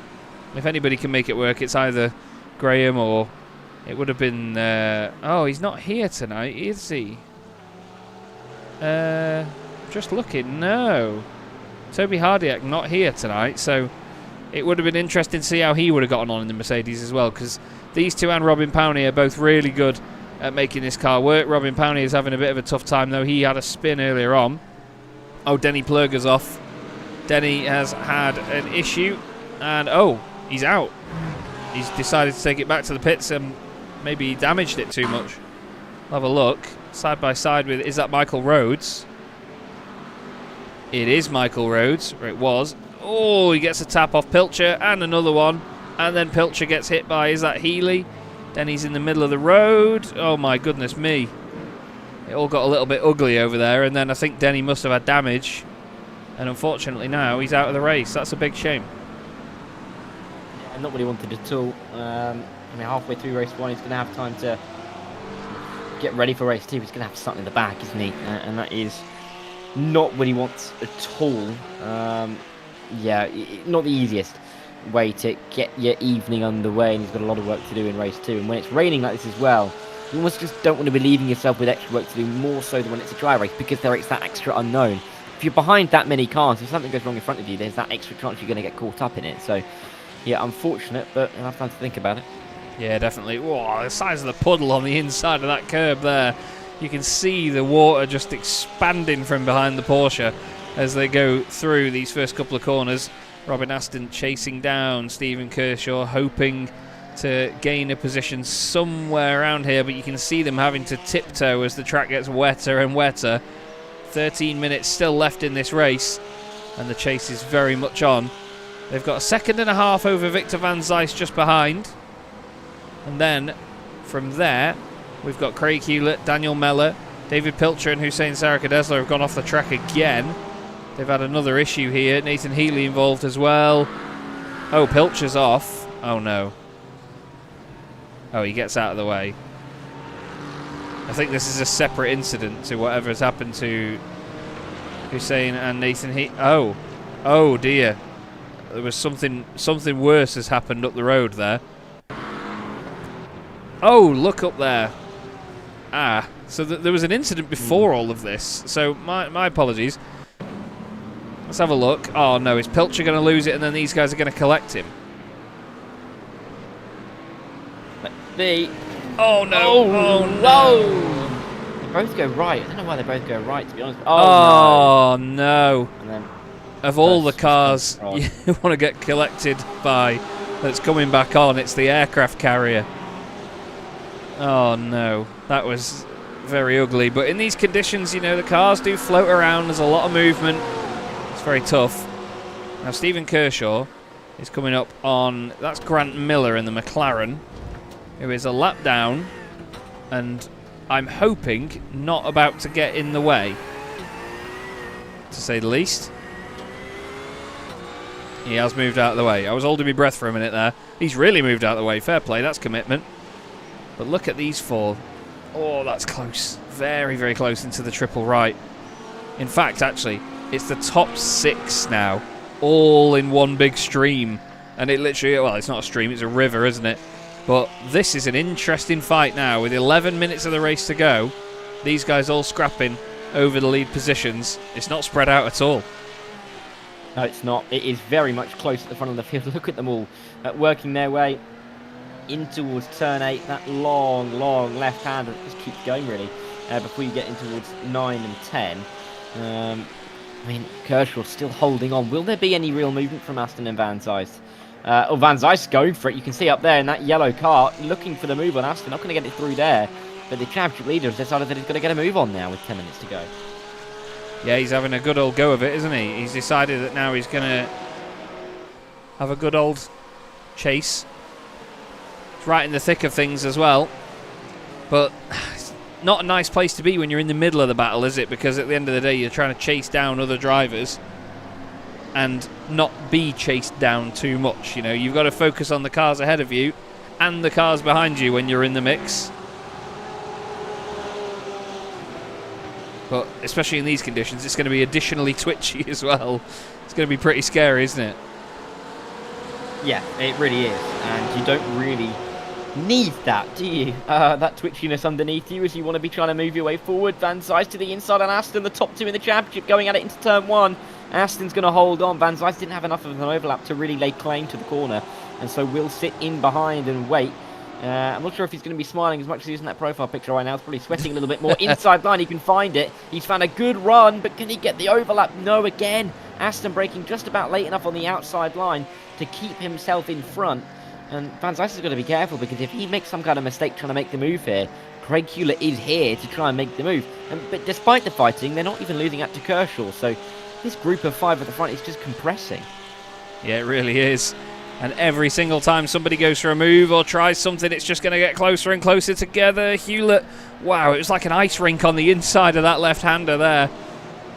if anybody can make it work, it's either Graham or it would have been... oh, he's not here tonight, is he? Just looking, no. Toby Hardiak not here tonight, so it would have been interesting to see how he would have gotten on in the Mercedes as well, because these two and Robin Powney are both really good at making this car work. Robin Powney is having a bit of a tough time, though. He had a spin earlier on. Oh, Denny Plurger's off. Denny has had an issue, and oh, he's out. He's decided to take it back to the pits, and maybe he damaged it too much. Have a look. Side by side with... Is that Michael Rhodes? It is Michael Rhodes. Or it was. Oh, he gets a tap off Pilcher. And another one. And then Pilcher gets hit by... Is that Healy? Then he's in the middle of the road. Oh, my goodness me. It all got a little bit ugly over there. And then I think Denny must have had damage. And unfortunately now he's out of the race. That's a big shame. Yeah, not what he wanted at all. I mean, halfway through race 1, he's going to have time to get ready for race 2. He's going to have something in the back, isn't he? And that is not what he wants at all. Yeah, not the easiest way to get your evening underway, and he's got a lot of work to do in race 2. And when it's raining like this as well, you almost just don't want to be leaving yourself with extra work to do, more so than when it's a dry race, because there is that extra unknown. If you're behind that many cars, if something goes wrong in front of you, there's that extra chance you're going to get caught up in it. So, yeah, unfortunate, but I'll have time to think about it. Yeah, definitely. Whoa, the size of the puddle on the inside of that curb there. You can see the water just expanding from behind the Porsche as they go through these first couple of corners. Robin Aston chasing down Stephen Kershaw, hoping to gain a position somewhere around here, but you can see them having to tiptoe as the track gets wetter and wetter. 13 minutes still left in this race, and the chase is very much on. They've got a second and a half over Victor Van Zijs just behind. And then, from there, we've got Craig Hewlett, Daniel Meller, David Pilcher and Hussein Sarakadesla have gone off the track again. They've had another issue here. Nathan Healy involved as well. Oh, Pilcher's off. Oh, no. Oh, he gets out of the way. I think this is a separate incident to whatever has happened to Hussein and Nathan Healy. Oh dear. There was something worse has happened up the road there. Oh, look up there. Ah, so there was an incident before all of this. So my apologies. Let's have a look. Oh no, is Pilcher going to lose it and then these guys are going to collect him? Oh no! Oh no! They both go right. I don't know why they both go right, to be honest. Oh no! And then of all the cars you want to get collected by that's coming back on, it's the aircraft carrier. Oh no, that was very ugly. But in these conditions, you know, the cars do float around. There's a lot of movement. It's very tough. Now Stephen Kershaw is coming up on... That's Grant Miller in the McLaren, who is a lap down, and I'm hoping not about to get in the way, to say the least. He has moved out of the way. I was holding my breath for a minute there. He's really moved out of the way. Fair play, that's commitment. But look at these four. Oh, that's close. Very, very close into the triple right. In fact, actually, it's the top 6 now, all in one big stream. And it literally, well, it's not a stream, it's a river, isn't it? But this is an interesting fight now. With 11 minutes of the race to go, these guys all scrapping over the lead positions. It's not spread out at all. No, it's not. It is very much close at the front of the field. Look at them all working their way in towards turn 8. That long left hand just keeps going, really, before you get in towards 9 and 10. I mean, Kershaw's still holding on. Will there be any real movement from Aston and Van Zijs? Van Zijs going for it. You can see up there in that yellow car, looking for the move on Aston. Not going to get it through there, but the championship leader has decided that he's going to get a move on now with 10 minutes to go. Yeah, he's having a good old go of it, isn't he? He's decided that now he's going to have a good old chase. It's right in the thick of things as well. But it's not a nice place to be when you're in the middle of the battle, is it? Because at the end of the day, you're trying to chase down other drivers and not be chased down too much. You know, you've got to focus on the cars ahead of you and the cars behind you when you're in the mix. But especially in these conditions, it's going to be additionally twitchy as well. It's going to be pretty scary, isn't it? Yeah, it really is. And you don't really need that, do you? That twitchiness underneath you as you want to be trying to move your way forward. Van Zijs to the inside on Aston, the top 2 in the championship, going at it into turn 1. Aston's going to hold on. Van Zijs didn't have enough of an overlap to really lay claim to the corner, and so will sit in behind and wait. I'm not sure if he's going to be smiling as much as he's in that profile picture right now. He's probably sweating a little bit more. Inside line, he can find it. He's found a good run, but can he get the overlap? No, again. Aston braking just about late enough on the outside line to keep himself in front. And Van Zijs has got to be careful, because if he makes some kind of mistake trying to make the move here, Craig Hewlett is here to try and make the move. But despite the fighting, they're not even losing out to Kershaw. So this group of 5 at the front is just compressing. Yeah, it really is. And every single time somebody goes for a move or tries something, it's just going to get closer and closer together. Hewlett, wow, it was like an ice rink on the inside of that left-hander there.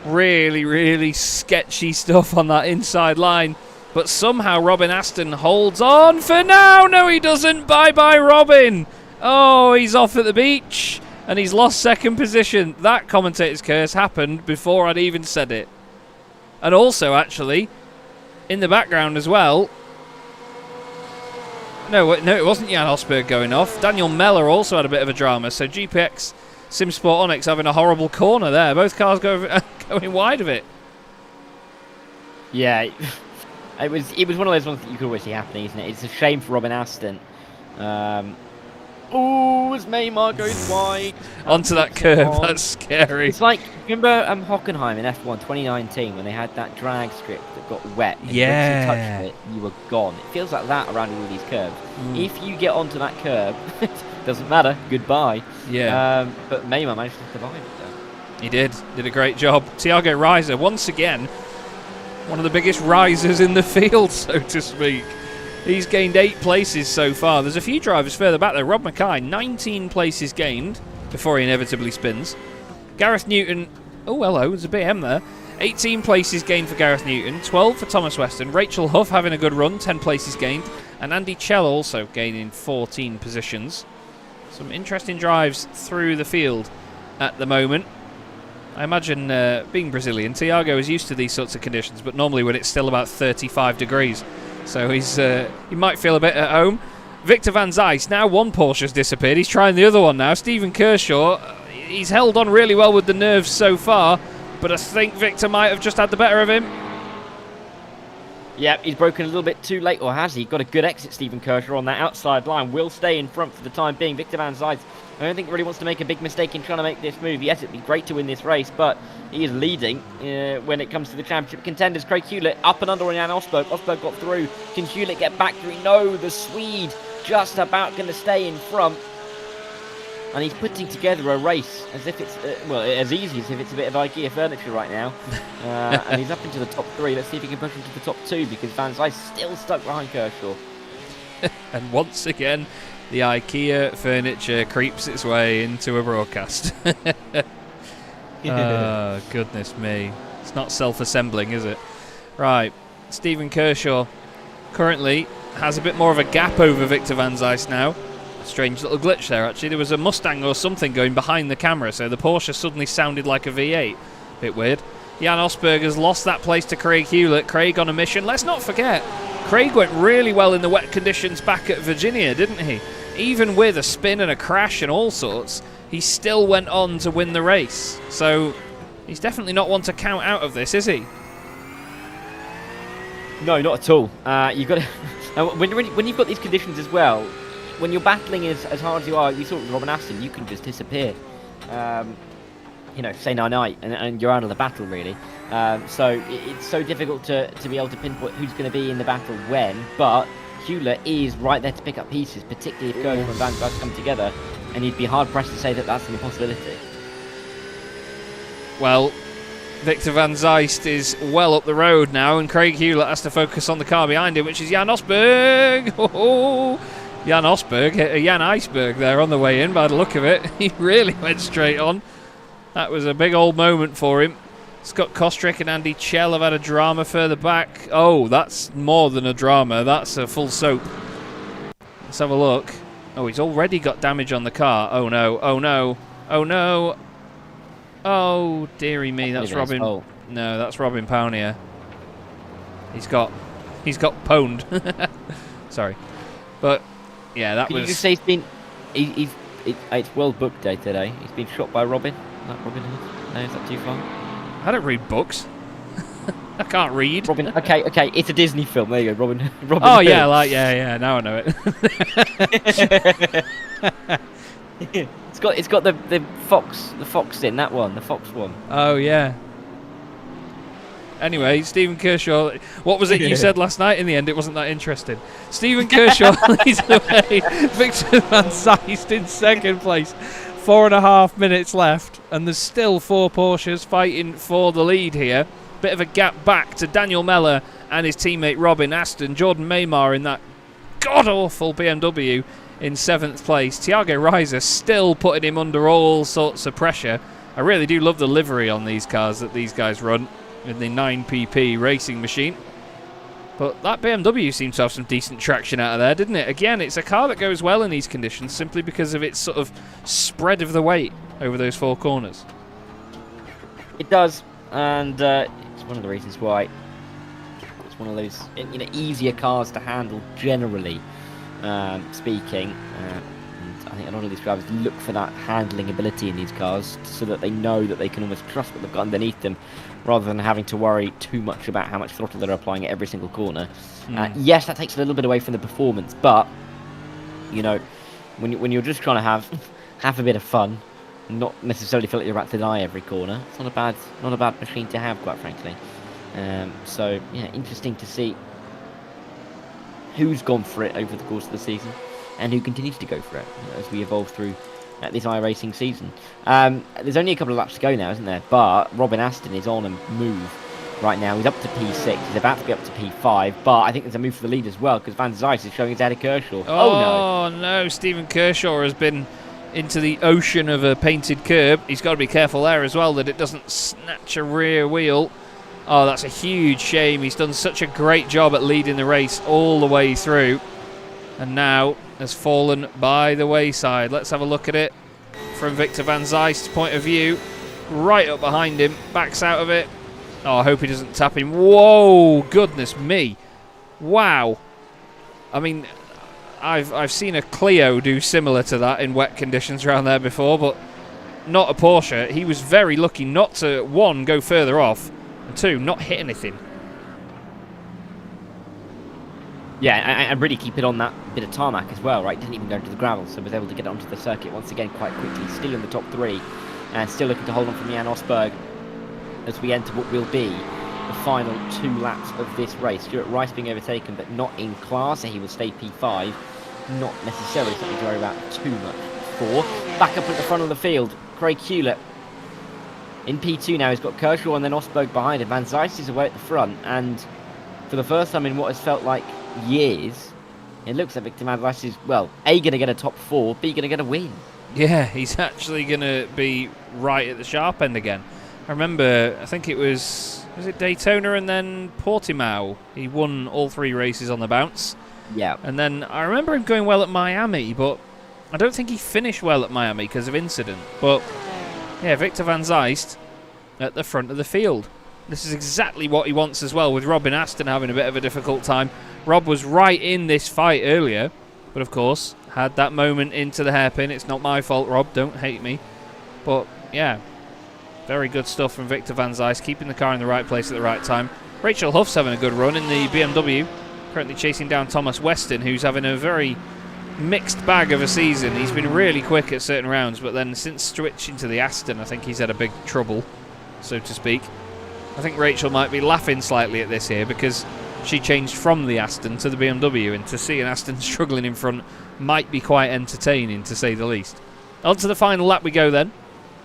Really, really sketchy stuff on that inside line. But somehow Robin Aston holds on for now. No, he doesn't. Bye-bye, Robin. Oh, he's off at the beach. And he's lost second position. That commentator's curse happened before I'd even said it. And also, actually, in the background as well... No, it wasn't Jan Osberg going off. Daniel Meller also had a bit of a drama. So GPX SimSport Onyx having a horrible corner there. Both cars going wide of it. Yeah, it was one of those ones that you could always see happening, isn't it? It's a shame for Robin Aston. Oh, as Maymar goes wide. Onto that curb, that's scary. It's like, remember Hockenheim in F1 2019 when they had that drag strip that got wet? And yeah. once you touched it, you were gone. It feels like that around all these curves. If you get onto that curb, it doesn't matter, goodbye. Yeah. But Maymar managed to survive it though. He did a great job. Thiago Reiser, once again, one of the biggest risers in the field, so to speak. He's gained 8 places so far. There's a few drivers further back there. Rob Mackay, 19 places gained before he inevitably spins. Gareth Newton, oh hello, there's a BM there. 18 places gained for Gareth Newton, 12 for Thomas Weston. Rachel Huff having a good run, 10 places gained. And Andy Chell also gaining 14 positions. Some interesting drives through the field at the moment. I imagine being Brazilian, Thiago is used to these sorts of conditions, but normally when it's still about 35 degrees. So he might feel a bit at home. Victor Van Zijs, now one Porsche's disappeared. He's trying the other one now. Stephen Kershaw, he's held on really well with the nerves so far, but I think Victor might have just had the better of him. Yeah, he's broken a little bit too late, or has he? Got a good exit, Stephen Kershaw, on that outside line. Will stay in front for the time being. Victor Van Zijs, I don't think really wants to make a big mistake in trying to make this move. Yes, it'd be great to win this race, but he is leading when it comes to the championship contenders. Craig Hewlett up and under on Jan Osberg. Osberg got through. Can Hewlett get back through? No, the Swede just about going to stay in front. And he's putting together a race as if it's, as easy as if it's a bit of IKEA furniture right now. And he's up into the top 3. Let's see if he can push into the top 2 because Van Zijs still stuck behind Kershaw. And once again, the IKEA furniture creeps its way into a broadcast. Oh, goodness me. It's not self-assembling, is it? Right, Stephen Kershaw currently has a bit more of a gap over Victor Van Zijs now. Strange little glitch there, actually. There was a Mustang or something going behind the camera, so the Porsche suddenly sounded like a V8. Bit weird. Jan Osberg has lost that place to Craig Hewlett. Craig on a mission. Let's not forget, Craig went really well in the wet conditions back at Virginia, didn't he? Even with a spin and a crash and all sorts, he still went on to win the race. So he's definitely not one to count out of this, is he? No, not at all. You've got to, when you've got these conditions as well, when you're battling as hard as you are, you saw with Robin Aston, you can just disappear. Say night-night, and you're out of the battle, really. So it's so difficult to be able to pinpoint who's going to be in the battle when, but Hewlett is right there to pick up pieces, particularly if Kershaw and Van Zijs come together, and you'd be hard-pressed to say that that's an impossibility. Well, Victor Van Zijs is well up the road now, and Craig Hewlett has to focus on the car behind him, which is Jan Osberg. Jan Osberg hit a Jan Iceberg there on the way in, by the look of it. He really went straight on. That was a big old moment for him. Scott Kostrick and Andy Chell have had a drama further back. Oh, that's more than a drama. That's a full soap. Let's have a look. Oh, he's already got damage on the car. Oh, no. Oh, no. Oh, no. Oh, dearie me. That's Robin. No, that's Robin Pownier. He's got pwned. Sorry. But, yeah, that was... Can you just say it's World Book Day today. He's been shot by Robin. Not Robin Hood. No, is that too far? I don't read books. I can't read. Robin. Okay. It's a Disney film. There you go, Robin. Oh Hood. yeah. Now I know it. It's got the fox in that one, the fox one. Oh yeah. Anyway, Stephen Kershaw. What was it you said last night? In the end, it wasn't that interesting. Stephen Kershaw leads the way. Victor Van Zijs in second place. 4.5 minutes left, and there's still 4 Porsches fighting for the lead here. Bit of a gap back to Daniel Mellor and his teammate Robin Aston. Jordan Maymar in that god-awful BMW in 7th place. Thiago Reiser still putting him under all sorts of pressure. I really do love the livery on these cars that these guys run in the 9PP racing machine. But that BMW seems to have some decent traction out of there, didn't it? Again, it's a car that goes well in these conditions simply because of its sort of spread of the weight over those 4 corners. It does, and it's one of the reasons why it's one of those easier cars to handle generally speaking. And I think a lot of these drivers look for that handling ability in these cars so that they know that they can almost trust what they've got underneath them, rather than having to worry too much about how much throttle they're applying at every single corner. Yes, that takes a little bit away from the performance, but when you're just trying to have a bit of fun, not necessarily feel like you're about to die every corner, it's not a bad machine to have, quite frankly. So yeah, interesting to see who's gone for it over the course of the season and who continues to go for it as we evolve through this iRacing season. There's only a couple of laps to go now, isn't there? But Robin Aston is on a move right now. He's up to P6. He's about to be up to P5. But I think there's a move for the lead as well, because Van Zijs is showing his head of Kershaw. Oh no, Stephen Kershaw has been into the ocean of a painted curb. He's got to be careful there as well that it doesn't snatch a rear wheel. Oh, that's a huge shame. He's done such a great job at leading the race all the way through, and now has fallen by the wayside. Let's have a look at it from Victor Van Zijst's point of view. Right up behind him, backs out of it. Oh, I hope he doesn't tap him. Whoa, goodness me. Wow. I mean, I've seen a Clio do similar to that in wet conditions around there before, but not a Porsche. He was very lucky not to, 1, go further off, and 2, not hit anything. Yeah, and really keep it on that bit of tarmac as well, right? Didn't even go into the gravel, so was able to get onto the circuit once again quite quickly. Still in the top 3, and still looking to hold on from Jan Osberg as we enter what will be the final 2 laps of this race. Stuart Rice being overtaken, but not in class, so he will stay P5. Not necessarily something to worry about too much for. Back up at the front of the field, Craig Hewlett in P2 now. He's got Kershaw and then Osberg behind him. Van Zijs is away at the front, and for the first time in what has felt like years, it looks like Victor Van Zijs is, well, A, going to get a top 4, B, going to get a win. Yeah, he's actually going to be right at the sharp end again. I remember, I think it was it Daytona and then Portimao? He won all 3 races on the bounce. Yeah. And then I remember him going well at Miami, but I don't think he finished well at Miami because of incident. But yeah, Victor Van Zijst at the front of the field. This is exactly what he wants as well, with Robin Aston having a bit of a difficult time. Rob was right in this fight earlier, but of course had that moment into the hairpin. It's not my fault, Rob, don't hate me. But yeah, very good stuff from Victor Van Zijst, keeping the car in the right place at the right time. Rachel Huff's having a good run in the BMW, currently chasing down Thomas Weston, who's having a very mixed bag of a season. He's been really quick at certain rounds, but then since switching to the Aston, I think he's had a big trouble, so to speak. I think Rachel might be laughing slightly at this here, because she changed from the Aston to the BMW, and to see an Aston struggling in front might be quite entertaining, to say the least. On to the final lap we go then.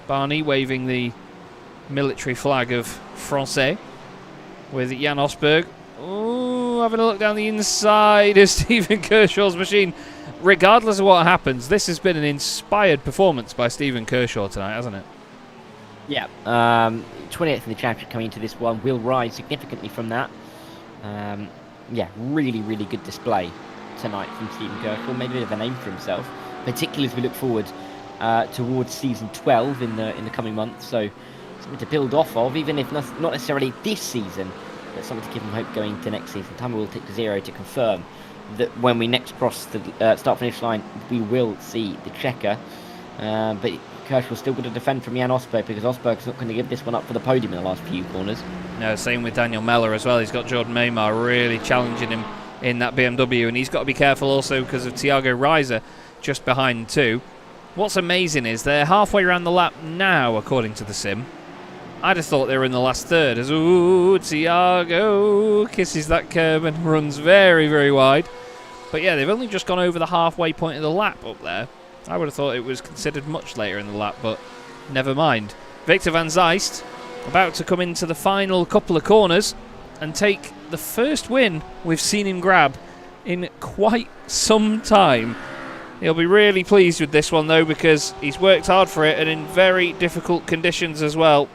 Barney waving the military flag of Francais, with Jan Osberg having a look down the inside of Stephen Kershaw's machine. Regardless of what happens, this has been an inspired performance by Stephen Kershaw tonight, hasn't it? Yeah. 28th in the championship coming into this one, will rise significantly from that. Yeah, really, really good display tonight from Stephen Kershaw. Made a bit of a name for himself, particularly as we look forward towards season 12 in the coming months. So something to build off of, even if not necessarily this season, but something to give him hope going into next season. Time will tick to 0 to confirm that when we next cross the start-finish line, we will see the checker. But Kershaw's still going to defend from Jan Osberg, because Osberg's not going to give this one up for the podium in the last few corners. No, same with Daniel Mellor as well. He's got Jordan Maymar really challenging him in that BMW, and he's got to be careful also because of Thiago Reiser just behind too. What's amazing is they're halfway around the lap now, according to the sim. I'd have thought they were in the last third, as Thiago kisses that curb and runs very, very wide. But yeah, they've only just gone over the halfway point of the lap up there. I would have thought it was considered much later in the lap, but never mind. Victor van Zijst about to come into the final couple of corners and take the first win we've seen him grab in quite some time. He'll be really pleased with this one though, because he's worked hard for it and in very difficult conditions as well.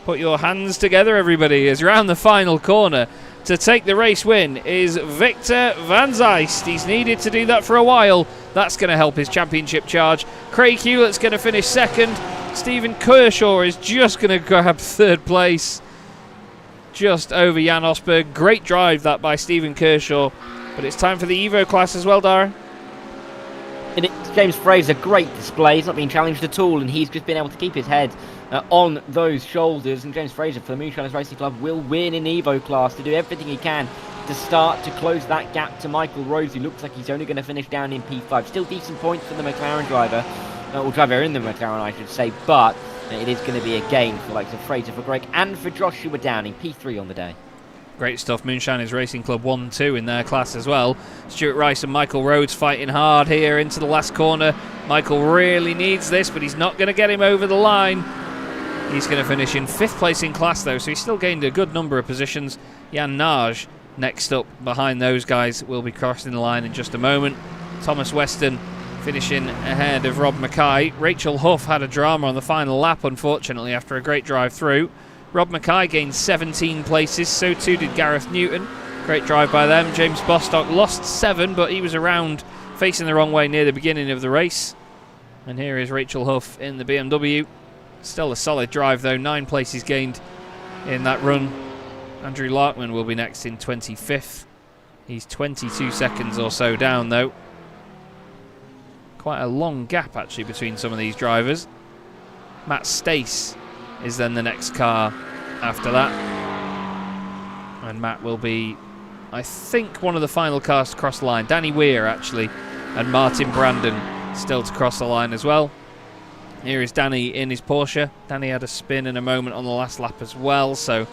Put your hands together, everybody, as round the final corner to take the race win is Victor van Zijst. He's needed to do that for a while. That's going to help his championship charge. Craig Hewlett's going to finish second. Stephen Kershaw is just going to grab third place, just over Jan Osberg. Great drive that by Stephen Kershaw. But it's time for the Evo class as well, Dara. And it's James Fraser, great display. He's not been challenged at all, and he's just been able to keep his head on those shoulders. And James Fraser for the Moonshiners Racing Club will win in Evo class, to do everything he can to start to close that gap to Michael Rose, who looks like he's only going to finish down in P5. Still decent points for the McLaren driver, or driver in the McLaren I should say, but it is going to be a gain for like Fraser, for Greg and for Joshua Downing, P3 on the day. Great stuff. Moonshiners Racing Club 1-2 in their class as well. Stuart Rice and Michael Rhodes fighting hard here into the last corner. Michael really needs this, but he's not going to get him over the line. He's going to finish in 5th place in class though, so he's still gained a good number of positions. Jan Nage next up behind those guys will be crossing the line in just a moment. Thomas Weston finishing ahead of Rob Mackay. Rachel Huff had a drama on the final lap, unfortunately, after a great drive through. Rob Mackay gained 17 places, so too did Gareth Newton. Great drive by them. James Bostock lost 7, but he was around facing the wrong way near the beginning of the race. And here is Rachel Huff in the BMW. Still a solid drive though, 9 places gained in that run. Andrew Larkman will be next in 25th. He's 22 seconds or so down though. Quite a long gap actually between some of these drivers. Matt Stace is then the next car after that. And Matt will be, I think, one of the final cars to cross the line. Danny Weir actually, and Martin Brandon still to cross the line as well. Here is Danny in his Porsche. Danny had a spin in a moment on the last lap as well, so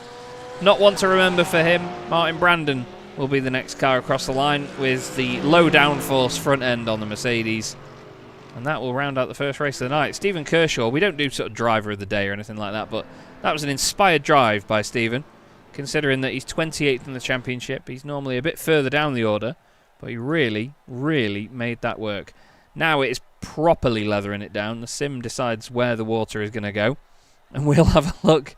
not one to remember for him. Martin Brandon will be the next car across the line with the low downforce front end on the Mercedes. And that will round out the first race of the night. Stephen Kershaw, we don't do sort of driver of the day or anything like that, but that was an inspired drive by Stephen, considering that he's 28th in the championship. He's normally a bit further down the order, but he really, really made that work. Now it is properly leathering it down. The sim decides where the water is going to go, and we'll have a look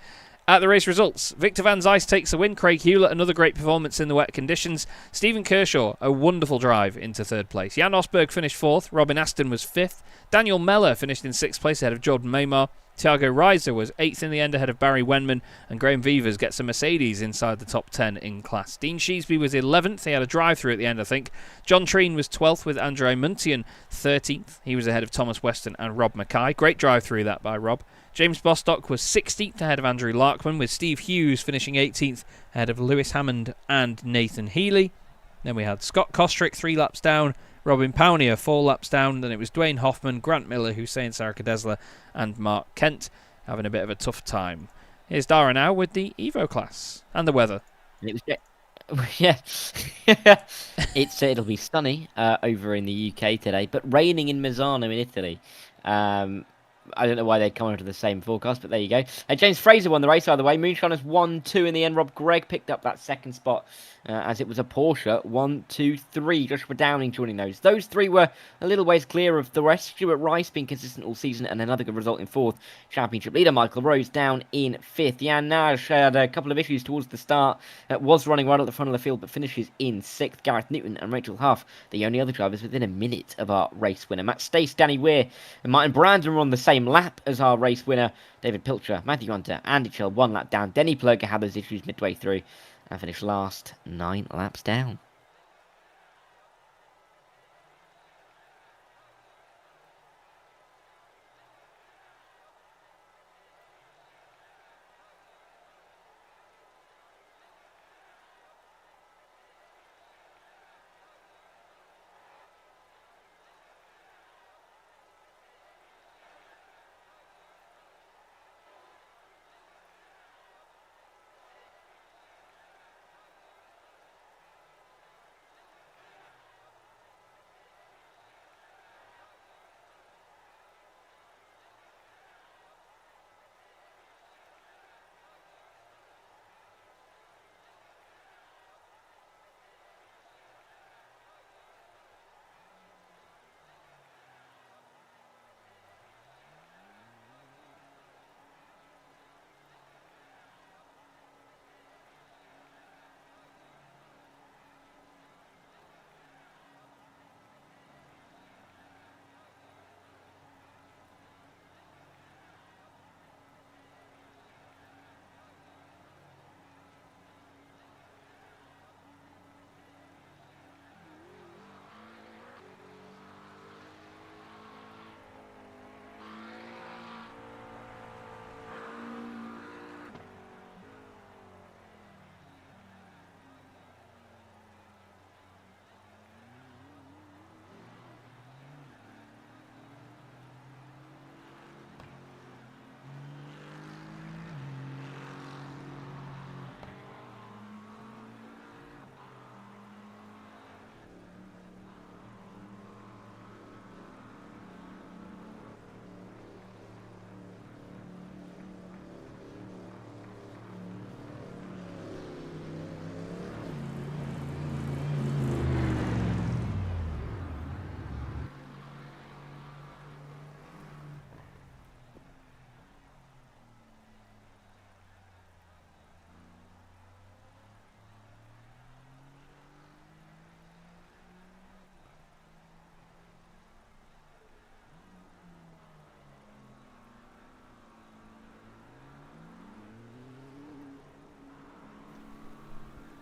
at the race results. Victor van Zijst takes the win. Craig Hewlett, another great performance in the wet conditions. Stephen Kershaw, a wonderful drive into 3rd place. Jan Osberg finished 4th. Robin Aston was 5th. Daniel Meller finished in 6th place ahead of Jordan Maymar. Thiago Reiser was 8th in the end ahead of Barry Wenman, and Graham Vivers gets a Mercedes inside the top 10 in class. Dean Sheesby was 11th. He had a drive-through at the end, I think. John Treen was 12th with Andre Muntian 13th. He was ahead of Thomas Weston and Rob Mackay. Great drive-through that by Rob. James Bostock was 16th ahead of Andrew Larkman, with Steve Hughes finishing 18th ahead of Lewis Hammond and Nathan Healy. Then we had Scott Kostrick 3 laps down, Robin Pownier 4 laps down, then it was Dwayne Hoffman, Grant Miller, Hussein Sarakadesla and Mark Kent having a bit of a tough time. Here's Dara now with the Evo class and the weather. It was yeah, it'll be sunny over in the UK today, but raining in Misano in Italy. I don't know why they'd come under the same forecast, but there you go. James Fraser won the race either way. Moonshiners 1-2 in the end. Rob Gregg picked up that 2nd spot as it was a Porsche. 1, 2, 3. Joshua Downing joining those. Those 3 were a little ways clear of the rest. Stuart Rice being consistent all season and another good result in 4th. Championship leader Michael Rose down in 5th. Jan Nage had a couple of issues towards the start. Was running right at the front of the field but finishes in 6th. Gareth Newton and Rachel Huff, the only other drivers within a minute of our race winner. Matt Stace, Danny Weir and Martin Brandon were on the same lap as our race winner. David Pilcher, Matthew Hunter, Andy Chill 1 lap down. Denny Plurger had those issues midway through and finished last, 9 laps down.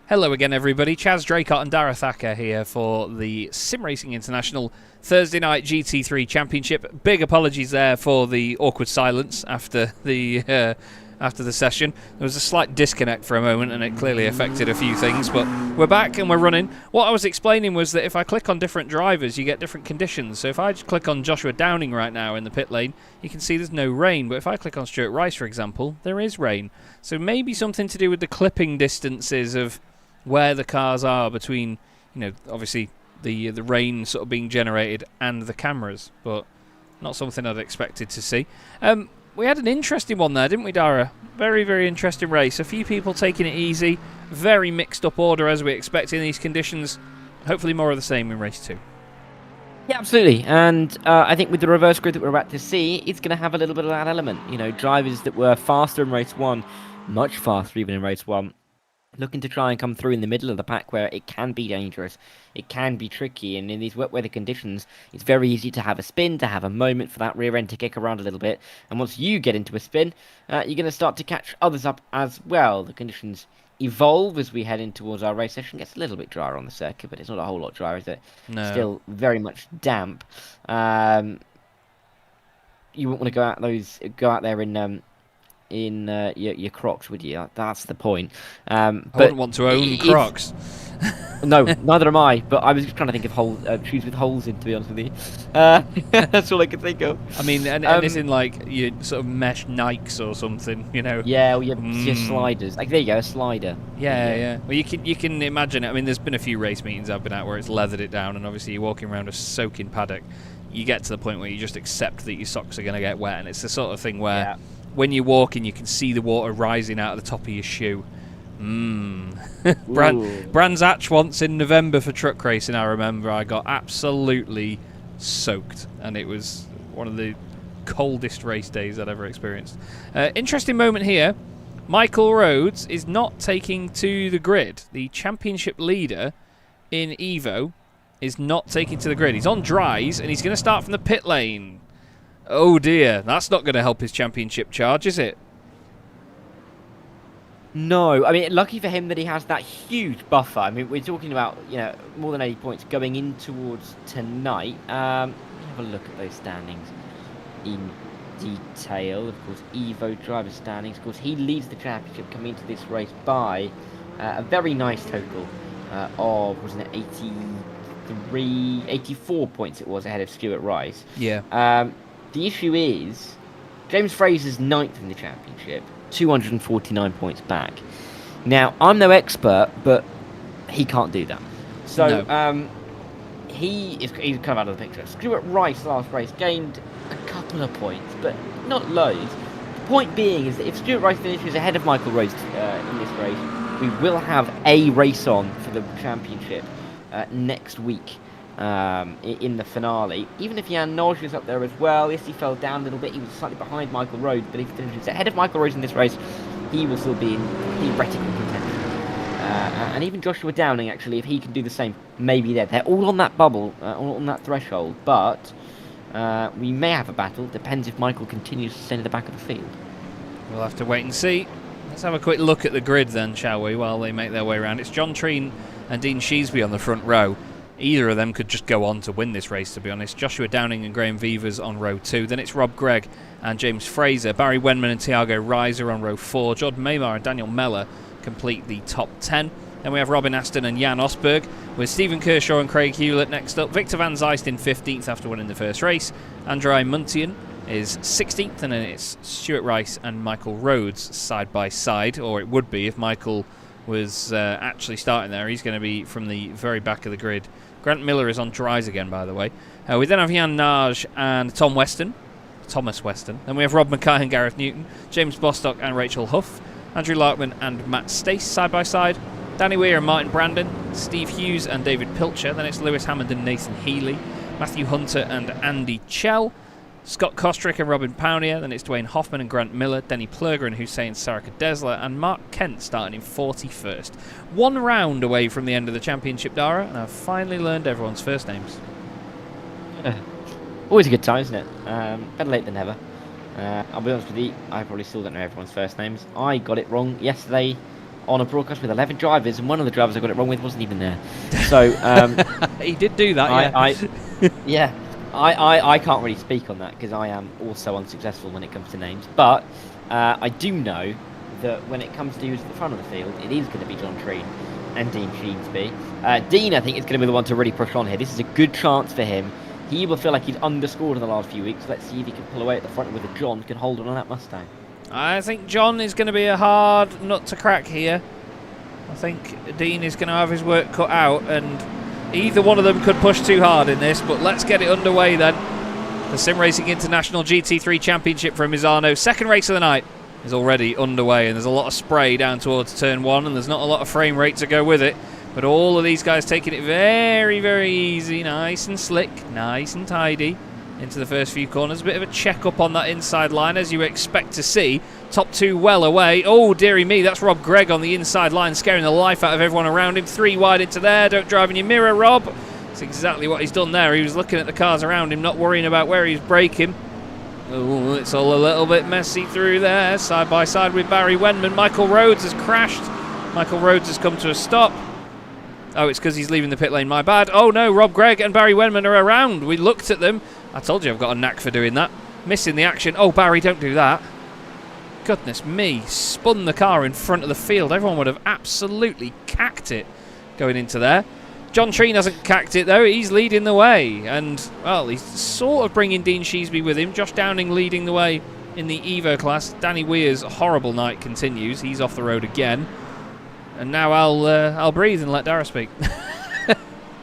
Hello again, everybody. Chaz Draycott and Dara Thacker here for the SimRacing International Thursday night GT3 Championship. Big apologies there for the awkward silence after the session. There was a slight disconnect for a moment, and it clearly affected a few things, but we're back and we're running. What I was explaining was that if I click on different drivers, you get different conditions. So if I just click on Joshua Downing right now in the pit lane, you can see there's no rain. But if I click on Stuart Rice, for example, there is rain. So maybe something to do with the clipping distances of where the cars are between, obviously the rain sort of being generated and the cameras, but not something I'd expected to see. We had an interesting one there, didn't we, Dara? Very, very interesting race. A few people taking it easy. Very mixed up order as we expect in these conditions. Hopefully more of the same in race 2. Yeah, absolutely. And I think with the reverse grid that we're about to see, it's going to have a little bit of that element. Drivers that were faster in race 1, much faster even in race 1, looking to try and come through in the middle of the pack where it can be dangerous, it can be tricky, and in these wet weather conditions, it's very easy to have a spin, to have a moment for that rear end to kick around a little bit, and once you get into a spin, you're going to start to catch others up as well. The conditions evolve as we head in towards our race session. It gets a little bit drier on the circuit, but it's not a whole lot drier, is it? No. Still very much damp. You wouldn't want to go out there in your Crocs, would you? That's the point. I wouldn't want to own Crocs. No, neither am I. But I was just trying to think of shoes with holes in, to be honest with you. That's all I could think of. I mean, anything like your sort of mesh Nikes or something, Yeah, or your sliders. Like, there you go, a slider. Yeah. Well, you can imagine it. I mean, there's been a few race meetings I've been at where it's leathered it down, and obviously you're walking around a soaking paddock. You get to the point where you just accept that your socks are going to get wet, and it's the sort of thing where. Yeah. When you're walking, you can see the water rising out of the top of your shoe. Brands Hatch once in November for truck racing, I remember, I got absolutely soaked, and it was one of the coldest race days I'd ever experienced. Interesting moment here. Michael Rhodes is not taking to the grid. The championship leader in Evo is not taking to the grid. He's on dries, and he's going to start from the pit lane. Oh dear, that's not going to help his championship charge, is it? No, I mean, lucky for him that he has that huge buffer. I mean, we're talking about, more than 80 points going in towards tonight. Have a look at those standings in detail. Of course, Evo driver standings. Of course, he leads the championship coming into this race by a very nice total of, wasn't it, 84 points it was ahead of Stuart Rice. Yeah. The issue is, James Fraser's 9th in the championship, 249 points back. Now, I'm no expert, but he can't do that. So, no. He's kind of out of the picture. Stuart Rice last race gained a couple of points, but not loads. The point being is that if Stuart Rice finishes ahead of Michael Rhodes in this race, we will have a race on for the championship next week. In the finale, even if Jan Noj is up there as well. Yes, he fell down a little bit. He was slightly behind Michael Rhodes, but if he finishes ahead of Michael Rhodes in this race, he will still be in theoretical contention. And even Joshua Downing, actually, if he can do the same, maybe they're all on that bubble, all on that threshold. But we may have a battle. Depends if Michael continues to stay in the back of the field. We'll have to wait and see. Let's have a quick look at the grid then, shall we, while they make their way around. It's John Treen and Dean Sheesby on the front row. Either of them could just go on to win this race, to be honest. Joshua Downing and Graham Vivers on row 2. Then it's Rob Gregg and James Fraser. Barry Wenman and Tiago Reiser on row 4. Jordan Maymar and Daniel Meller complete the top 10. Then we have Robin Aston and Jan Osberg, with Stephen Kershaw and Craig Hewlett next up. Victor Van Zeist in 15th after winning the first race. Andrei Muntian is 16th, and then it's Stuart Rice and Michael Rhodes side by side, or it would be if Michael was actually starting there. He's going to be from the very back of the grid. Grant Miller is on dries again, by the way. We then have Jan Naj and Thomas Weston. Then we have Rob Mackay and Gareth Newton, James Bostock and Rachel Huff, Andrew Larkman and Matt Stace side by side, Danny Weir and Martin Brandon, Steve Hughes and David Pilcher. Then it's Lewis Hammond and Nathan Healy, Matthew Hunter and Andy Chell, Scott Kostrick and Robin Pownier. Then it's Dwayne Hoffman and Grant Miller, Denny Plurger and Hussein Saraka Desler, and Mark Kent starting in 41st. One round away from the end of the championship, Dara, and I've finally learned everyone's first names. Always a good time, isn't it? Better late than never. I'll be honest with you, I probably still don't know everyone's first names. I got it wrong yesterday on a broadcast with 11 drivers, and one of the drivers I got it wrong with wasn't even there. So he did do that. Yeah. I can't really speak on that because I am also unsuccessful when it comes to names. But I do know that when it comes to who's at the front of the field, it is going to be John Treen and Dean Sheensby. Dean, I think, is going to be the one to really push on here. This is a good chance for him. He will feel like he's underscored in the last few weeks. Let's see if he can pull away at the front with a John can hold on that Mustang. I think John is going to be a hard nut to crack here. I think Dean is going to have his work cut out, and either one of them could push too hard in this, but let's get it underway then. The SimRacing International GT3 Championship from Misano, second race of the night, is already underway, and there's a lot of spray down towards turn 1, and there's not a lot of frame rate to go with it. But all of these guys taking it very, very easy, nice and slick, nice and tidy into the first few corners. A bit of a check-up on that inside line, as you expect to see. Top 2 well away. Oh, dearie me, that's Rob Gregg on the inside line, scaring the life out of everyone around him. 3 wide into there. Don't drive in your mirror, Rob. That's exactly what he's done there. He was looking at the cars around him, not worrying about where he's braking. Oh, it's all a little bit messy through there. Side by side with Barry Wenman. Michael Rhodes has crashed. Michael Rhodes has come to a stop. Oh, it's because he's leaving the pit lane, my bad. Oh no, Rob Gregg and Barry Wenman are around. We looked at them. I told you I've got a knack for doing that. Missing the action. Oh, Barry, don't do that. Goodness me, spun the car in front of the field. Everyone would have absolutely cacked it going into there. John Treen hasn't cacked it though. He's leading the way, and well, he's sort of bringing Dean Sheensby with him. Josh Downing leading the way in the Evo class. Danny Weir's horrible night continues. He's off the road again. And now I'll breathe and let Dara speak.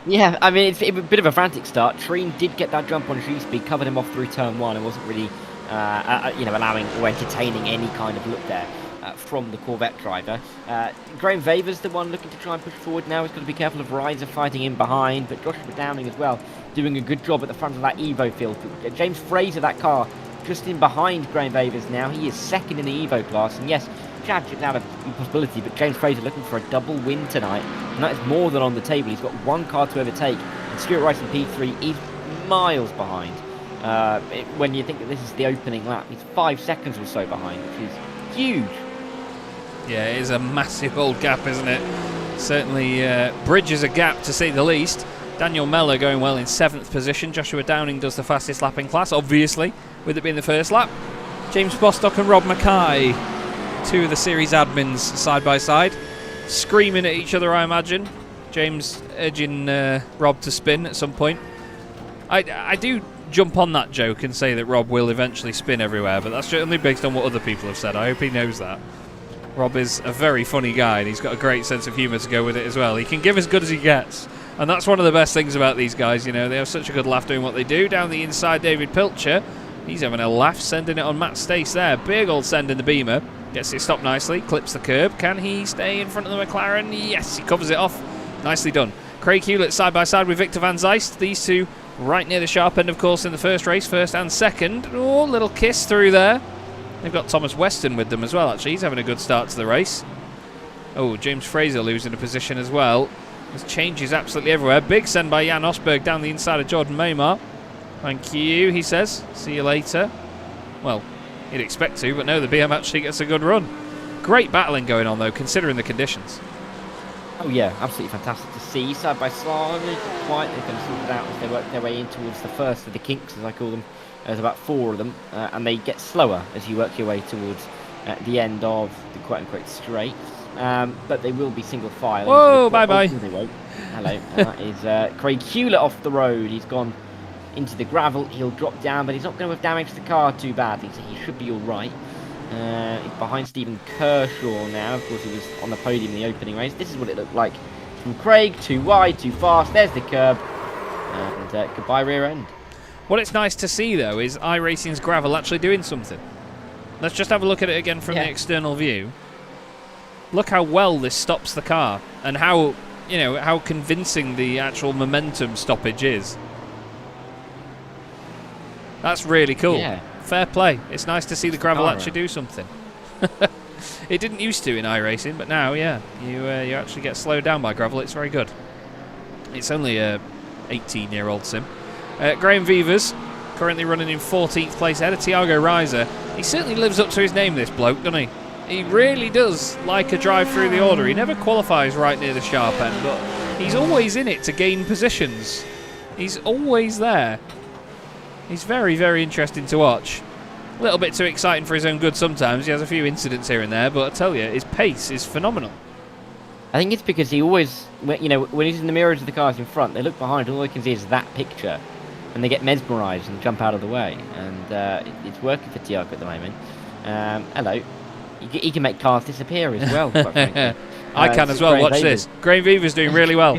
Yeah, I mean, it's a bit of a frantic start. Treen did get that jump on Sheensby, covered him off through turn 1, and wasn't really, allowing or entertaining any kind of look there from the Corvette driver. Graham Vaver's the one looking to try and push forward now. He's got to be careful of Reiser fighting in behind, but Joshua Downing as well, doing a good job at the front of that Evo field. James Fraser, that car, just in behind Graham Vaver's now. He is second in the Evo class, and yes, championship now a possibility, but James Fraser looking for a double win tonight, and that is more than on the table. He's got one car to overtake, and Stuart Rice in P3 is miles behind. When you think that this is the opening lap, he's 5 seconds or so behind, which is huge. Yeah, it is a massive old gap, isn't it? Certainly bridges a gap, to say the least. Daniel Mellor going well in 7th position. Joshua Downing does the fastest lap in class, obviously, with it being the first lap. James Bostock and Rob Mackay, 2 of the series admins side by side, screaming at each other, I imagine. James edging Rob to spin at some point. I do jump on that joke and say that Rob will eventually spin everywhere, but that's only based on what other people have said. I hope he knows that. Rob is a very funny guy, and he's got a great sense of humour to go with it as well. He can give as good as he gets, and that's one of the best things about these guys. You know, they have such a good laugh doing what they do. Down the inside, David Pilcher, he's having a laugh, sending it on Matt Stace there. Big old send in the Beamer. Gets it stopped nicely, clips the curb. Can he stay in front of the McLaren? Yes, he covers it off. Nicely done. Craig Hewlett side by side with Victor Van Zeist. These two right near the sharp end, of course, in the first race, first and second. Oh, little kiss through there. They've got Thomas Weston with them as well, actually. He's having a good start to the race. Oh, James Fraser losing a position as well. There's changes absolutely everywhere. Big send by Jan Osberg down the inside of Jordan Maymar. Thank you, he says. See you later. Well, you'd expect to, but no, the BM actually gets a good run. Great battling going on, though, considering the conditions. Oh yeah, absolutely fantastic to see. Side by side, quite they're going to sort it out as they work their way in towards the first of the kinks, as I call them. There's about 4 of them, and they get slower as you work your way towards the end of the quote-unquote straight. But they will be single file. Whoa, bye-bye. Hello, that is Craig Hewlett off the road. He's gone into the gravel. He'll drop down, but he's not going to have damaged the car too badly, so he should be all right. He's behind Stephen Kershaw now. Of course, he was on the podium in the opening race. This is what it looked like from Craig. Too wide, too fast. There's the curb, and goodbye rear end. What it's nice to see, though, is iRacing's gravel actually doing something. Let's just have a look at it again from the external view. Look how well this stops the car, and how, you know, how convincing the actual momentum stoppage is. That's really cool. Yeah. Fair play. It's nice to see the gravel actually do something. It didn't used to in iRacing, but now, yeah, you actually get slowed down by gravel. It's very good. It's only a 18-year-old sim. Graham Vivers, currently running in 14th place ahead of Tiago Reiser. He certainly lives up to his name, this bloke, doesn't he? He really does like a drive through the order. He never qualifies right near the sharp end, but he's always in it to gain positions. He's always there. He's very, very interesting to watch. A little bit too exciting for his own good sometimes. He has a few incidents here and there, but I tell you, his pace is phenomenal. I think it's because he always, when he's in the mirrors of the cars in front, they look behind, all they can see is that picture, and they get mesmerised and jump out of the way. And it's working for Tiago at the moment. Hello. He can make cars disappear as well, quite frankly. I can as well. Graham Watch Vevers. this. Graham Vevers doing really well.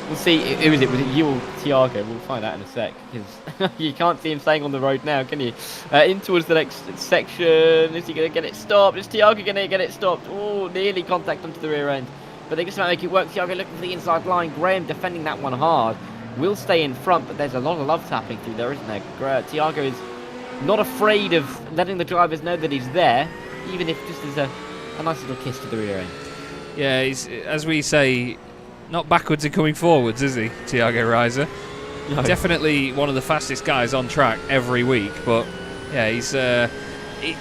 We'll see. Who is it? Was it you or Tiago? We'll find out in a sec, because you can't see him staying on the road now, can you? In towards the next section. Is he going to get it stopped? Is Tiago going to get it stopped? Oh, nearly contact onto the rear end. But they just about make it work. Tiago looking for the inside line. Graham defending that one hard. Will stay in front, but there's a lot of love tapping through there, isn't there? Tiago is not afraid of letting the drivers know that he's there, even if just as a nice little kiss to the rear end. Yeah, he's, as we say, not backwards and coming forwards, is he, Tiago Reiser? No. Definitely one of the fastest guys on track every week, but yeah, he's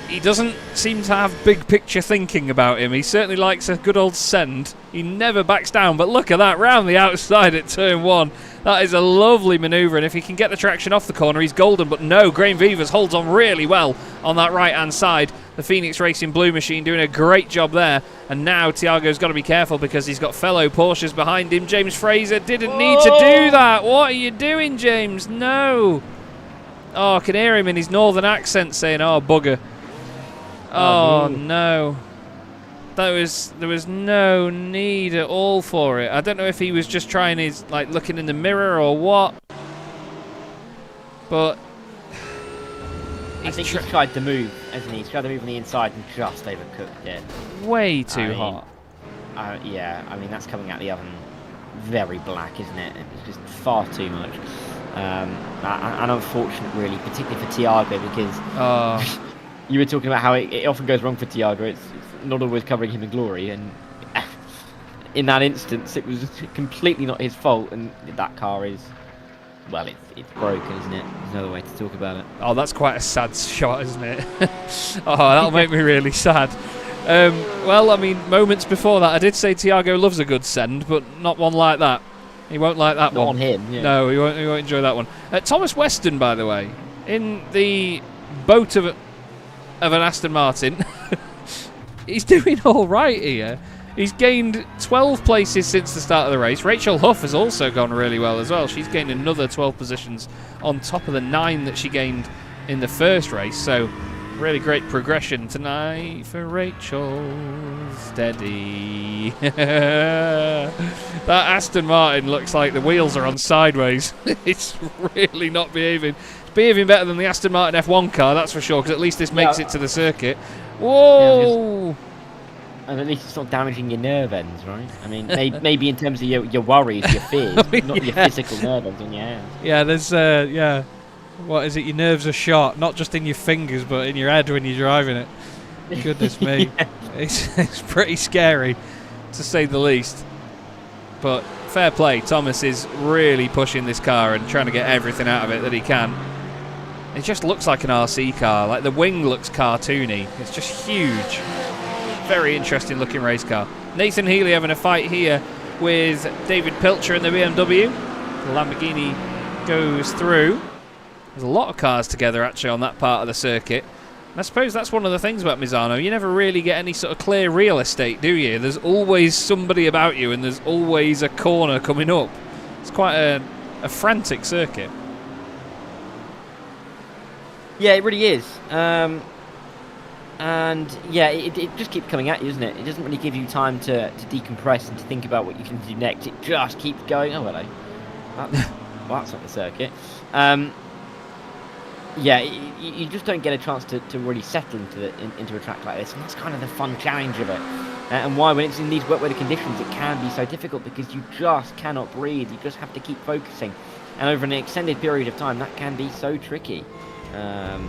he doesn't seem to have big picture thinking about him. He certainly likes a good old send. He never backs down, but look at that, round the outside at turn 1. That is a lovely manoeuvre, and if he can get the traction off the corner, he's golden. But no, Graham Vevers holds on really well on that right-hand side. The Phoenix Racing Blue Machine doing a great job there. And now Tiago's got to be careful because he's got fellow Porsches behind him. James Fraser didn't need to do that. What are you doing, James? No. Oh, I can hear him in his northern accent saying, oh, bugger. Oh, no. There was no need at all for it. I don't know if he was just trying his, like, looking in the mirror or what. But I think he's tried to move, hasn't he? He's tried to move on the inside and just overcooked it. Way too hot. Yeah, I mean, that's coming out the oven very black, isn't it? It's just far too much. And unfortunate, really, particularly for Tiago, because you were talking about how it often goes wrong for Tiago. It's not always covering him in glory, and in that instance, it was completely not his fault, and that car is, well, it's broken, isn't it? There's another way to talk about it. Oh, that's quite a sad shot, isn't it? Oh, that'll make me really sad. Well, I mean, moments before that, I did say Tiago loves a good send, but not one like that. He won't like that one. Not on him, yeah. No, he won't enjoy that one. Thomas Weston, by the way, in the boat of an Aston Martin, he's doing all right here. He's gained 12 places since the start of the race. Rachel Huff has also gone really well as well. She's gained another 12 positions on top of the 9 that she gained in the first race. So, really great progression tonight for Rachel. Steady. That Aston Martin looks like the wheels are on sideways. It's really not behaving. It's behaving better than the Aston Martin F1 car, that's for sure, because at least this makes it to the circuit. Whoa! Yeah, and at least it's not damaging your nerve ends, right? I mean, maybe in terms of your worries, your fears, not your physical nerve ends on your hands. Yeah, there's, what is it? Your nerves are shot, not just in your fingers, but in your head when you're driving it. Goodness me. Yeah. It's pretty scary, to say the least. But fair play, Thomas is really pushing this car and trying to get everything out of it that he can. It just looks like an RC car. Like, the wing looks cartoony. It's just huge. Very interesting looking race car. Nathan Healy having a fight here with David Pilcher in the BMW. The Lamborghini goes through. There's a lot of cars together actually on that part of the circuit. And I suppose that's one of the things about Misano. You never really get any sort of clear real estate, do you? There's always somebody about you and there's always a corner coming up. It's quite a frantic circuit. Yeah, it really is. And yeah, it just keeps coming at you, doesn't it? It doesn't really give you time to decompress and to think about what you can do next. It just keeps going. Oh, hello. Well, that's not the circuit. Yeah, you just don't get a chance to really settle into a track like this, and that's kind of the fun challenge of it. And why, when it's in these wet weather conditions, it can be so difficult, because you just cannot breathe. You just have to keep focusing, and over an extended period of time, that can be so tricky. And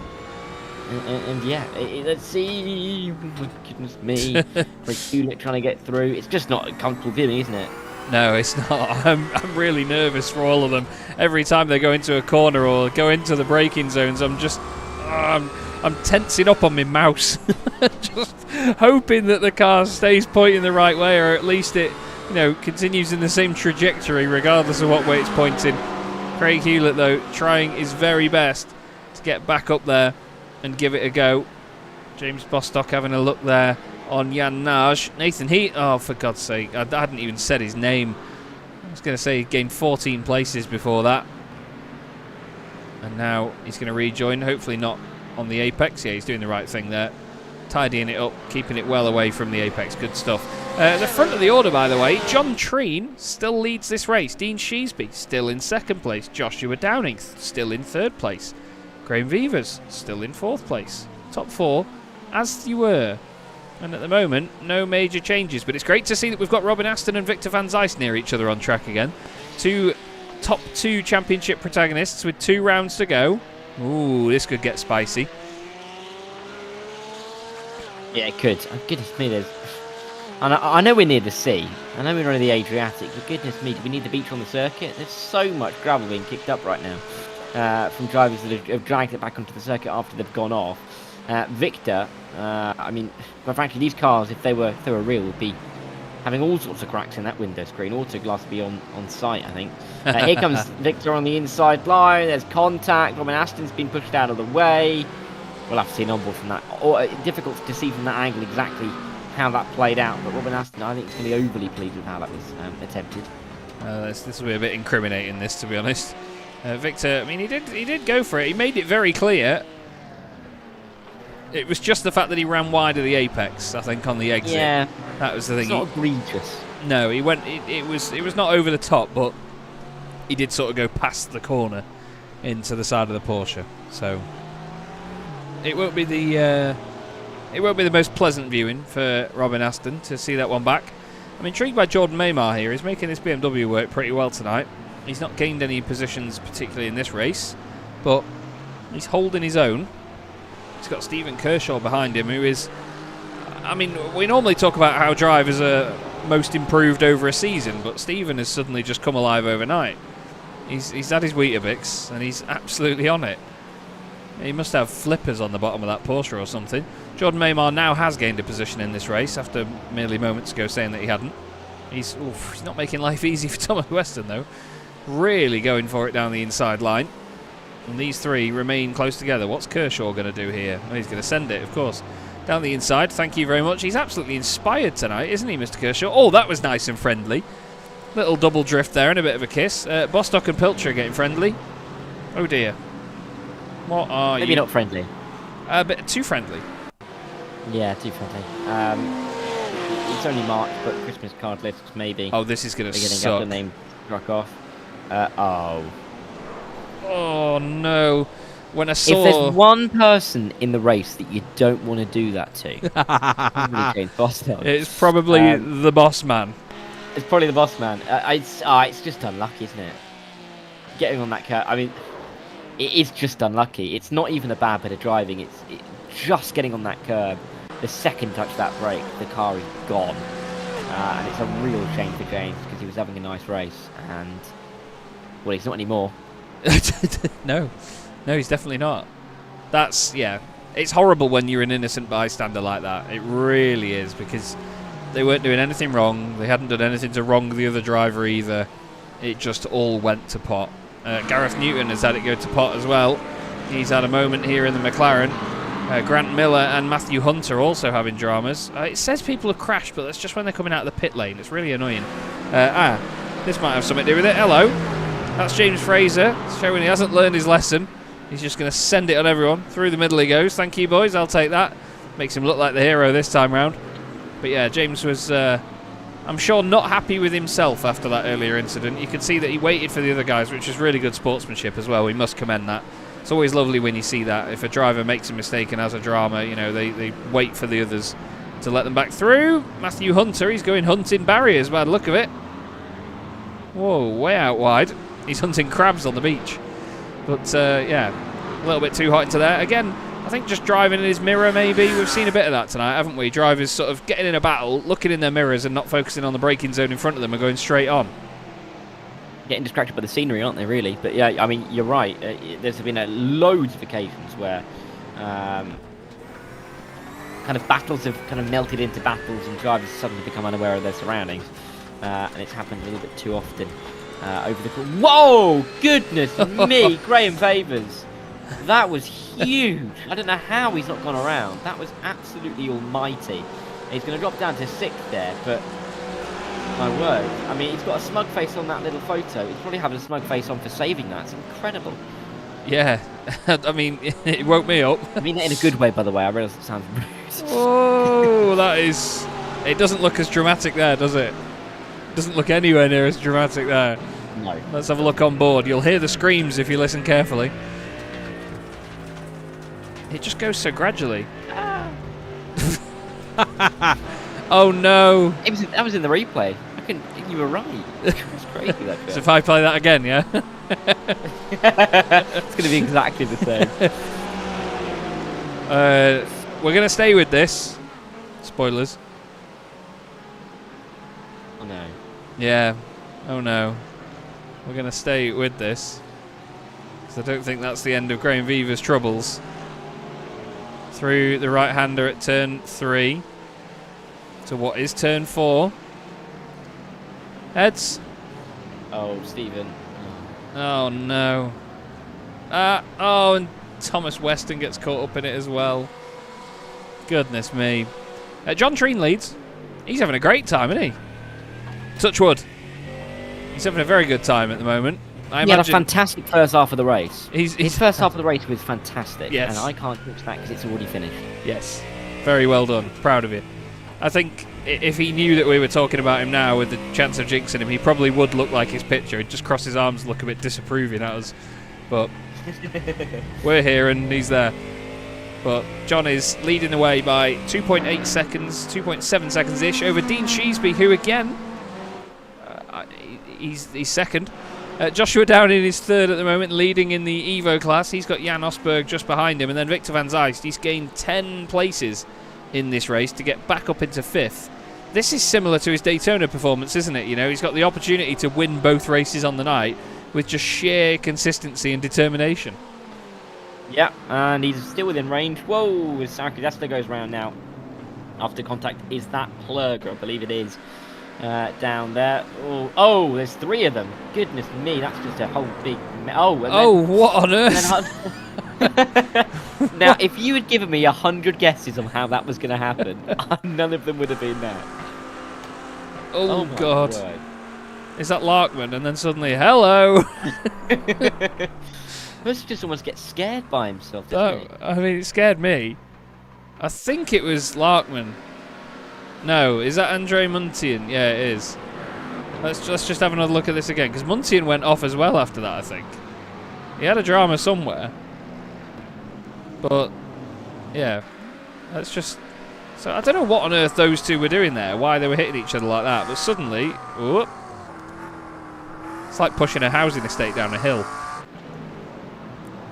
yeah, let's see. Oh, goodness me, Hewlett trying to get through. It's just not a comfortable viewing, isn't it? No, it's not. I'm really nervous for all of them. Every time they go into a corner or go into the braking zones, I'm I'm tensing up on my mouse, just hoping that the car stays pointing the right way, or at least it, you know, continues in the same trajectory regardless of what way it's pointing. Craig Hewlett, though, trying his very best to get back up there and give it a go. James Bostock having a look there on Jan Naj. Nathan Heat, oh, for God's sake, I hadn't even said his name. I was going to say he gained 14 places before that. And now he's going to rejoin, hopefully not on the apex. Yeah, he's doing the right thing there. Tidying it up, keeping it well away from the apex. Good stuff. The front of the order, by the way, John Treen still leads this race. Dean Sheesby still in second place. Joshua Downing still in third place. Graham Vivers still in fourth place. Top four, as you were. And at the moment, no major changes. But it's great to see that we've got Robin Aston and Victor van Zijs near each other on track again. Top two championship protagonists with 2 rounds to go. Ooh, this could get spicy. Yeah, it could. Oh, goodness me, there's... I know we're near the sea. I know we're near the Adriatic, but goodness me, do we need the beach on the circuit? There's so much gravel being kicked up right now from drivers that have dragged it back onto the circuit after they've gone off. Victor, I mean, quite frankly, these cars, if they were real, would be having all sorts of cracks in that window screen. Autoglass would be on site, I think. Here comes Victor on the inside line. There's contact. Robin Aston's been pushed out of the way. We'll have to see an onboard from that. Or difficult to see from that angle exactly how that played out. But Robin Aston, I think, is going to be overly pleased with how that was attempted. This will be a bit incriminating, this, to be honest. Victor, I mean, he did go for it. He made it very clear. It was just the fact that he ran wide of the apex, I think, on the exit. Yeah, that was the thing. It's not egregious. No, he went. It was not over the top, but he did sort of go past the corner into the side of the Porsche. So it won't be the most pleasant viewing for Robin Aston to see that one back. I'm intrigued by Jordan Maymar here. He's making this BMW work pretty well tonight. He's not gained any positions particularly in this race, but he's holding his own. He's got Stephen Kershaw behind him, who is... I mean, we normally talk about how drivers are most improved over a season, but Stephen has suddenly just come alive overnight. He's had his Weetabix, and he's absolutely on it. He must have flippers on the bottom of that Porsche or something. Jordan Maymar now has gained a position in this race, after merely moments ago saying that he hadn't. He's not making life easy for Thomas Weston, though. Really going for it down the inside line. And these three remain close together. What's Kershaw going to do here? Oh, he's going to send it, of course. Down the inside, thank you very much. He's absolutely inspired tonight, isn't he, Mr. Kershaw? Oh, that was nice and friendly. Little double drift there and a bit of a kiss. Bostock and Pilcher are getting friendly. Oh, dear. What are you? Maybe not friendly. A bit too friendly. Yeah, too friendly. It's only March, but Christmas card lists, maybe. Oh, this is going to suck. The name struck off. Oh, no. When I saw... If there's one person in the race that you don't want to do that to, James Bostock. It's probably the boss man. It's probably the boss man. It's just unlucky, isn't it? Getting on that curve, I mean, it is just unlucky. It's not even a bad bit of driving. It's just getting on that curb. The second touch that brake, the car is gone. And it's a real shame for James because he was having a nice race. And, well, he's not anymore. No, he's definitely not. That's, yeah, it's horrible when you're an innocent bystander like that. It really is, because they weren't doing anything wrong. They hadn't done anything to wrong the other driver either. It just all went to pot. Gareth Newton has had it go to pot as well. He's had a moment here in the McLaren. Grant Miller and Matthew Hunter also having dramas. It says people have crashed, but that's just when they're coming out of the pit lane. It's really annoying. This might have something to do with it. Hello. That's James Fraser, showing he hasn't learned his lesson. He's just going to send it on everyone. Through the middle he goes. Thank you, boys. I'll take that. Makes him look like the hero this time round. But yeah, James was, I'm sure, not happy with himself after that earlier incident. You could see that he waited for the other guys, which is really good sportsmanship as well. We must commend that. It's always lovely when you see that. If a driver makes a mistake and has a drama, you know, they wait for the others to let them back through. Matthew Hunter, he's going hunting barriers by the look of it. Whoa, way out wide. He's hunting crabs on the beach. But, yeah, a little bit too hot into there. Again, I think just driving in his mirror, maybe. We've seen a bit of that tonight, haven't we? Drivers sort of getting in a battle, looking in their mirrors and not focusing on the braking zone in front of them and going straight on. Getting distracted by the scenery, aren't they, really? But, yeah, I mean, you're right. There's been loads of occasions where kind of battles have kind of melted into battles, and drivers suddenly become unaware of their surroundings, and it's happened a little bit too often over the course. Whoa! Goodness me, Graham Favors, that was huge. I don't know how he's not gone around. That was absolutely almighty. He's going to drop down to 6th there, but my word, I mean, he's got a smug face on that little photo. He's probably having a smug face on for saving that. It's incredible. Yeah, I mean, it woke me up. I mean that in a good way, by the way. I realise it sounds rude. Oh, that is... It doesn't look as dramatic there, does it? It doesn't look anywhere near as dramatic there. No. Let's have a look on board. You'll hear the screams if you listen carefully. It just goes so gradually. Oh no! That was in the replay. You were right. It's crazy that. So if I play that again, yeah? It's going to be exactly the same. We're going to stay with this. Spoilers. Oh no. Yeah. Oh no. We're going to stay with this. Because I don't think that's the end of Graham Viva's troubles. Through the right-hander at turn 3. To what is turn 4. Heads. Oh, Stephen. Oh no. Oh, and Thomas Weston gets caught up in it as well. Goodness me. John Treen leads. He's having a great time, isn't he? Touch wood. He's having a very good time at the moment. He had a fantastic first half of the race. His first half of the race was fantastic. Yes. And I can't touch that because it's already finished. Yes. Very well done. Proud of you. I think if he knew that we were talking about him now with the chance of jinxing him, he probably would look like his picture. He'd just cross his arms and look a bit disapproving at us. But we're here and he's there. But John is leading the way by 2.8 seconds, 2.7 seconds-ish over Dean Sheesby, who again, he's second. Joshua Downing is third at the moment, leading in the Evo class. He's got Jan Osberg just behind him, and then Victor van Zijst. He's gained 10 places in this race to get back up into 5th. This is similar to his Daytona performance, isn't it? You know, he's got the opportunity to win both races on the night with just sheer consistency and determination. Yeah, and he's still within range. Whoa, as Sarkidesta goes round now. After contact, is that Plurger? I believe it is. Down there. Oh, there's 3 of them. Goodness me, that's just a whole big... What on earth? Now, if you had given me 100 guesses on how that was going to happen, none of them would have been that. Oh God. Word. Is that Larkman? And then suddenly, hello! Must just almost get scared by himself, doesn't he? I mean, it scared me. I think it was Larkman. No, is that Andre Muntian? Yeah, it is. Let's just have another look at this again, because Muntian went off as well after that, I think. He had a drama somewhere. But, yeah. Let's just... So, I don't know what on earth those two were doing there, why they were hitting each other like that, but suddenly... Whoop, it's like pushing a housing estate down a hill.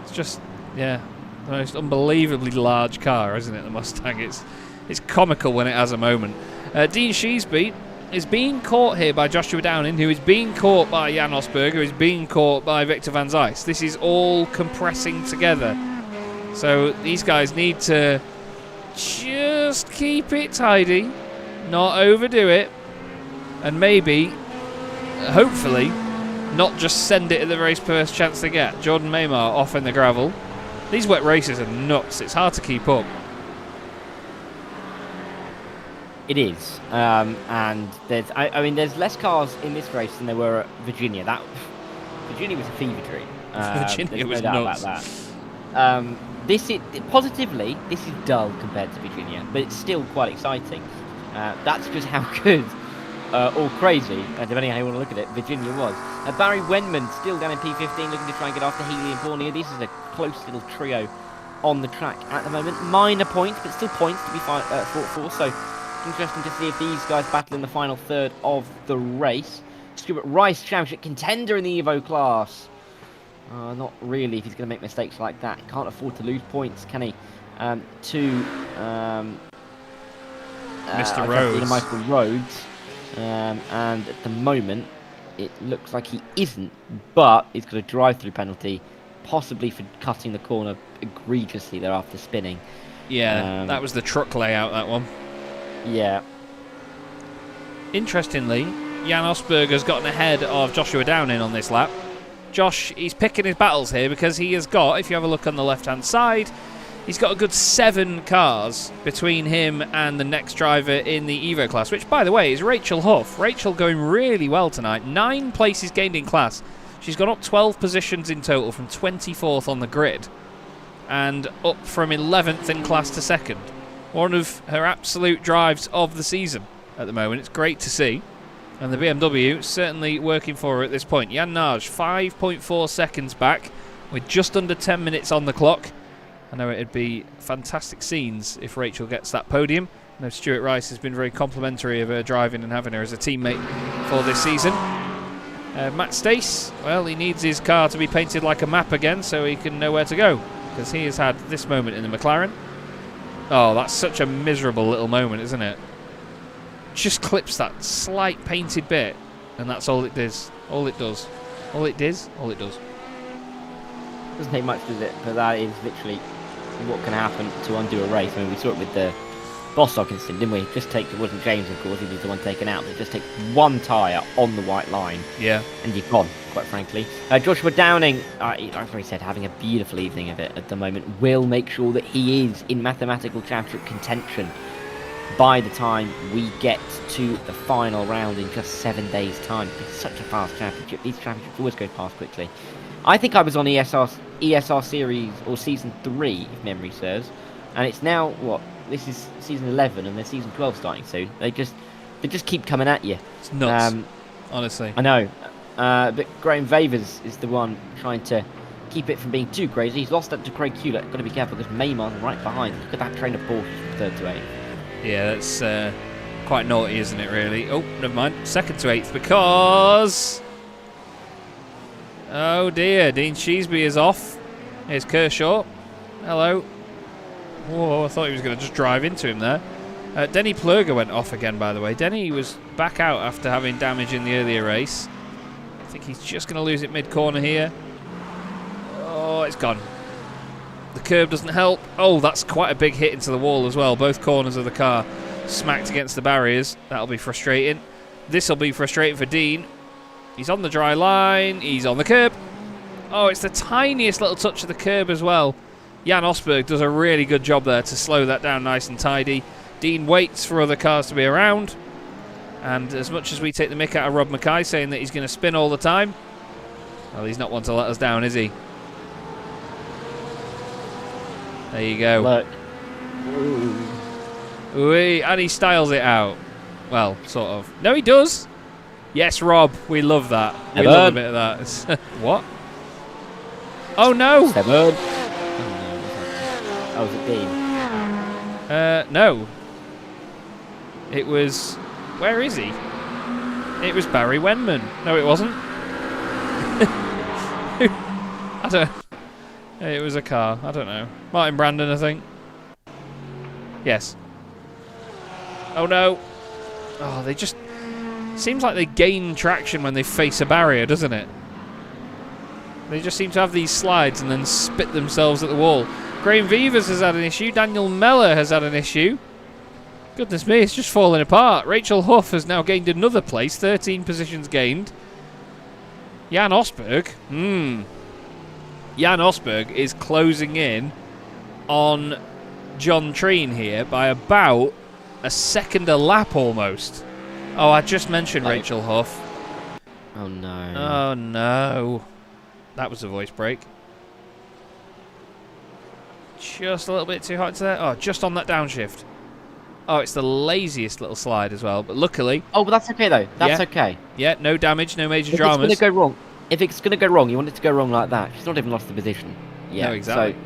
It's just, yeah, the most unbelievably large car, isn't it, the Mustang? It's comical when it has a moment. Dean Sheesby is being caught here by Joshua Downing, who is being caught by Jan Osberg, who is being caught by Victor van Zijst. This is all compressing together. So these guys need to just keep it tidy, not overdo it, and maybe, hopefully, not just send it at the very first chance they get. Jordan Maymar off in the gravel. These wet races are nuts. It's hard to keep up. It is, and there's, I mean, there's less cars in this race than there were at Virginia. Virginia was a fever dream. Virginia was no doubt nuts. about that. This is positively, this is dull compared to Virginia, but it's still quite exciting. That's just how good or crazy, depending on how you want to look at it, Virginia was. Barry Wenman still down in P15, looking to try and get after Healy and Fournier. This is a close little trio on the track at the moment. Minor points, but still points to be fought for. So interesting to see if these guys battle in the final third of the race. Stuart Rice, championship contender in the Evo class. Not really if he's going to make mistakes like that. He can't afford to lose points, can he? To Mr. Rhodes. Michael Rhodes. And at the moment, it looks like he isn't, but he's got a drive-through penalty possibly for cutting the corner egregiously there after spinning. Yeah, that was the truck layout, that one. Yeah. Interestingly, Jan Osberg has gotten ahead of Joshua Downing on this lap. Josh, he's picking his battles here because he has got, if you have a look on the left-hand side, he's got a good 7 cars between him and the next driver in the Evo class, which, by the way, is Rachel Huff. Rachel going really well tonight. 9 places gained in class. She's gone up 12 positions in total from 24th on the grid and up from 11th in class to 2nd. One of her absolute drives of the season at the moment. It's great to see. And the BMW certainly working for her at this point. Jan Naj, 5.4 seconds back with just under 10 minutes on the clock. I know it'd be fantastic scenes if Rachel gets that podium. I know Stuart Rice has been very complimentary of her driving and having her as a teammate for this season. Matt Stace, well, he needs his car to be painted like a map again so he can know where to go, because he has had this moment in the McLaren. Oh, that's such a miserable little moment, isn't it? Just clips that slight painted bit, and that's all it does. All it does. All it does. All it does. Doesn't take much, does it? But that is literally what can happen to undo a race. I mean, we saw it with the Bostock incident, didn't we? Just take, it wasn't James, of course, he was the one taken out, but just take one tyre on the white line. Yeah. And you're gone, quite frankly. Joshua Downing, like I said, having a beautiful evening of it at the moment, will make sure that he is in mathematical championship contention by the time we get to the final round in just 7 days' time. It's such a fast championship. These championships always go past quickly. I think I was on ESR Series or Season 3, if memory serves, and it's now, what, this is Season 11 and then Season 12 starting soon. They just keep coming at you. It's nuts, honestly. I know. But Graham Vavers is the one trying to keep it from being too crazy. He's lost that to Craig Hewlett. Got to be careful because Maymar's right behind. Look at that train of Porsches from 3rd to 8th. Yeah, that's quite naughty, isn't it, really? Oh, never mind. 2nd to 8th because... Oh, dear. Dean Sheasby is off. Here's Kershaw. Hello. Whoa, I thought he was going to just drive into him there. Denny Plurger went off again, by the way. Denny was back out after having damage in the earlier race. I think he's just going to lose it mid-corner here. Oh, it's gone. The curb doesn't help. Oh, that's quite a big hit into the wall as well. Both corners of the car smacked against the barriers. That'll be frustrating. This will be frustrating for Dean. He's on the dry line. He's on the curb. Oh, it's the tiniest little touch of the curb as well. Jan Osberg does a really good job there to slow that down nice and tidy. Dean waits for other cars to be around. And as much as we take the mick out of Rob Mackay saying that he's going to spin all the time, well, he's not one to let us down, is he? There you go. Look. Ooh, and he styles it out. Well, sort of. No, he does. Yes, Rob. We love that. We love a bit of that. What? Oh, no. 7. Oh, was it Dean? No. It was... Where is he? It was Barry Wenman. No, it wasn't. I don't... It was a car. I don't know. Martin Brandon, I think. Yes. Oh, no. Oh, they just... Seems like they gain traction when they face a barrier, doesn't it? They just seem to have these slides and then spit themselves at the wall. Graham Vivers has had an issue. Daniel Meller has had an issue. Goodness me, it's just falling apart. Rachel Huff has now gained another place. 13 positions gained. Jan Osberg. Jan Osberg is closing in on John Treen here by about a second a lap almost. Oh, I just mentioned Rachel Huff. Oh, no. Oh, no. That was a voice break. Just a little bit too hot into there. Oh, just on that downshift. Oh, it's the laziest little slide as well, but luckily... Oh, but that's okay, though. That's okay. Yeah, no damage, no major dramas. If it's going to go wrong, you want it to go wrong like that. She's not even lost the position. Yeah, no, exactly. So,